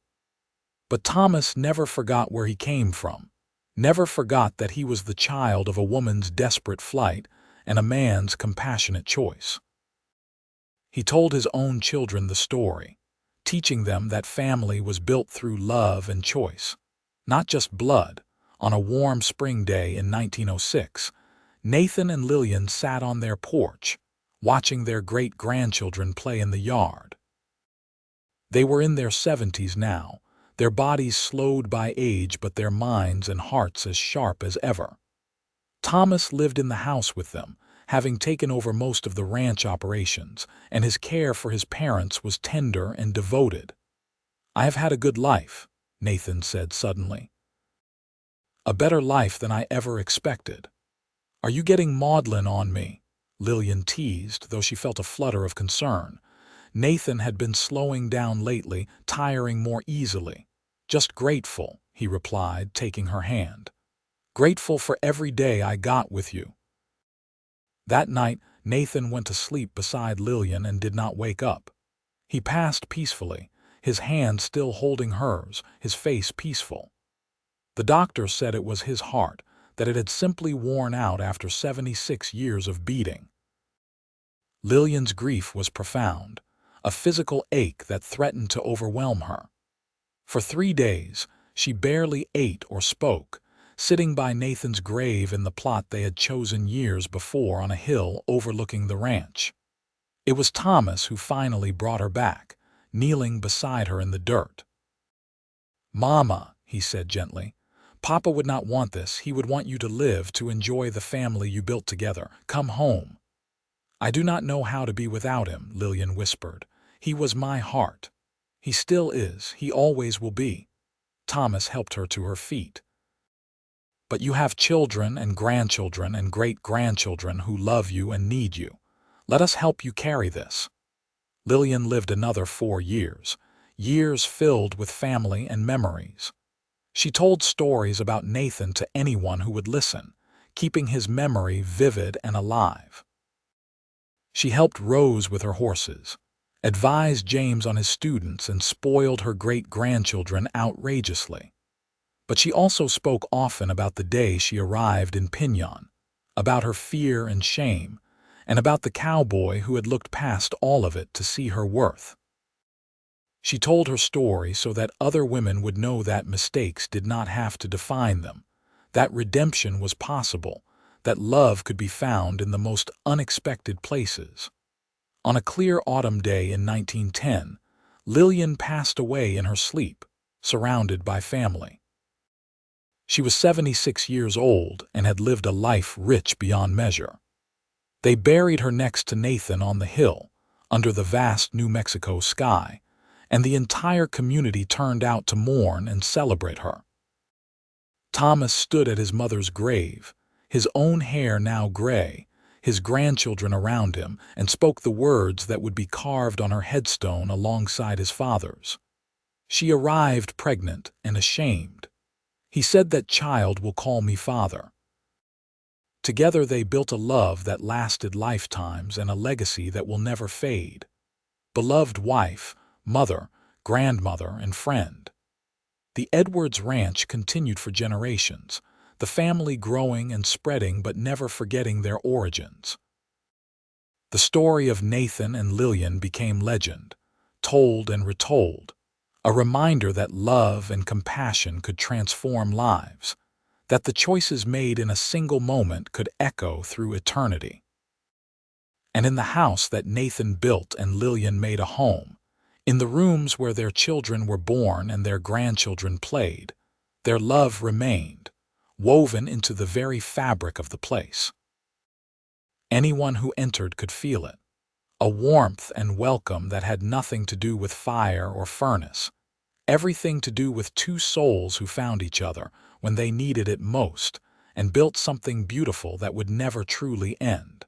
But Thomas never forgot where he came from, never forgot that he was the child of a woman's desperate flight and a man's compassionate choice. He told his own children the story, teaching them that family was built through love and choice, not just blood. On a warm spring day in 1906, Nathan and Lillian sat on their porch, watching their great-grandchildren play in the yard. They were in their 70s now, their bodies slowed by age but their minds and hearts as sharp as ever. Thomas lived in the house with them, having taken over most of the ranch operations, and his care for his parents was tender and devoted. "I have had a good life," Nathan said suddenly. "A better life than I ever expected." "Are you getting maudlin on me?" Lillian teased, though she felt a flutter of concern. Nathan had been slowing down lately, tiring more easily. "Just grateful," he replied, taking her hand. "Grateful for every day I got with you." That night, Nathan went to sleep beside Lillian and did not wake up. He passed peacefully, his hand still holding hers, his face peaceful. The doctor said it was his heart, that it had simply worn out after 76 years of beating. Lillian's grief was profound, a physical ache that threatened to overwhelm her. For 3 days, she barely ate or spoke, sitting by Nathan's grave in the plot they had chosen years before on a hill overlooking the ranch. It was Thomas who finally brought her back, kneeling beside her in the dirt. "Mama," he said gently, "Papa would not want this. He would want you to live, to enjoy the family you built together. Come home." "I do not know how to be without him," Lillian whispered. "He was my heart. He still is. He always will be." Thomas helped her to her feet. "But you have children and grandchildren and great-grandchildren who love you and need you. Let us help you carry this." Lillian lived another 4 years, years filled with family and memories. She told stories about Nathan to anyone who would listen, keeping his memory vivid and alive. She helped Rose with her horses, advised James on his students, and spoiled her great-grandchildren outrageously. But she also spoke often about the day she arrived in Piñon, about her fear and shame, and about the cowboy who had looked past all of it to see her worth. She told her story so that other women would know that mistakes did not have to define them, that redemption was possible, that love could be found in the most unexpected places. On a clear autumn day in 1910, Lillian passed away in her sleep, surrounded by family. She was 76 years old and had lived a life rich beyond measure. They buried her next to Nathan on the hill, under the vast New Mexico sky, and the entire community turned out to mourn and celebrate her. Thomas stood at his mother's grave, his own hair now gray, his grandchildren around him, and spoke the words that would be carved on her headstone alongside his father's. She arrived pregnant and ashamed. He said, "That child will call me father." Together they built a love that lasted lifetimes and a legacy that will never fade. Beloved wife, mother, grandmother, and friend. The Edwards Ranch continued for generations, the family growing and spreading but never forgetting their origins. The story of Nathan and Lillian became legend, told and retold, a reminder that love and compassion could transform lives, that the choices made in a single moment could echo through eternity. And in the house that Nathan built and Lillian made a home, in the rooms where their children were born and their grandchildren played, their love remained, woven into the very fabric of the place. Anyone who entered could feel it, a warmth and welcome that had nothing to do with fire or furnace, everything to do with two souls who found each other when they needed it most and built something beautiful that would never truly end.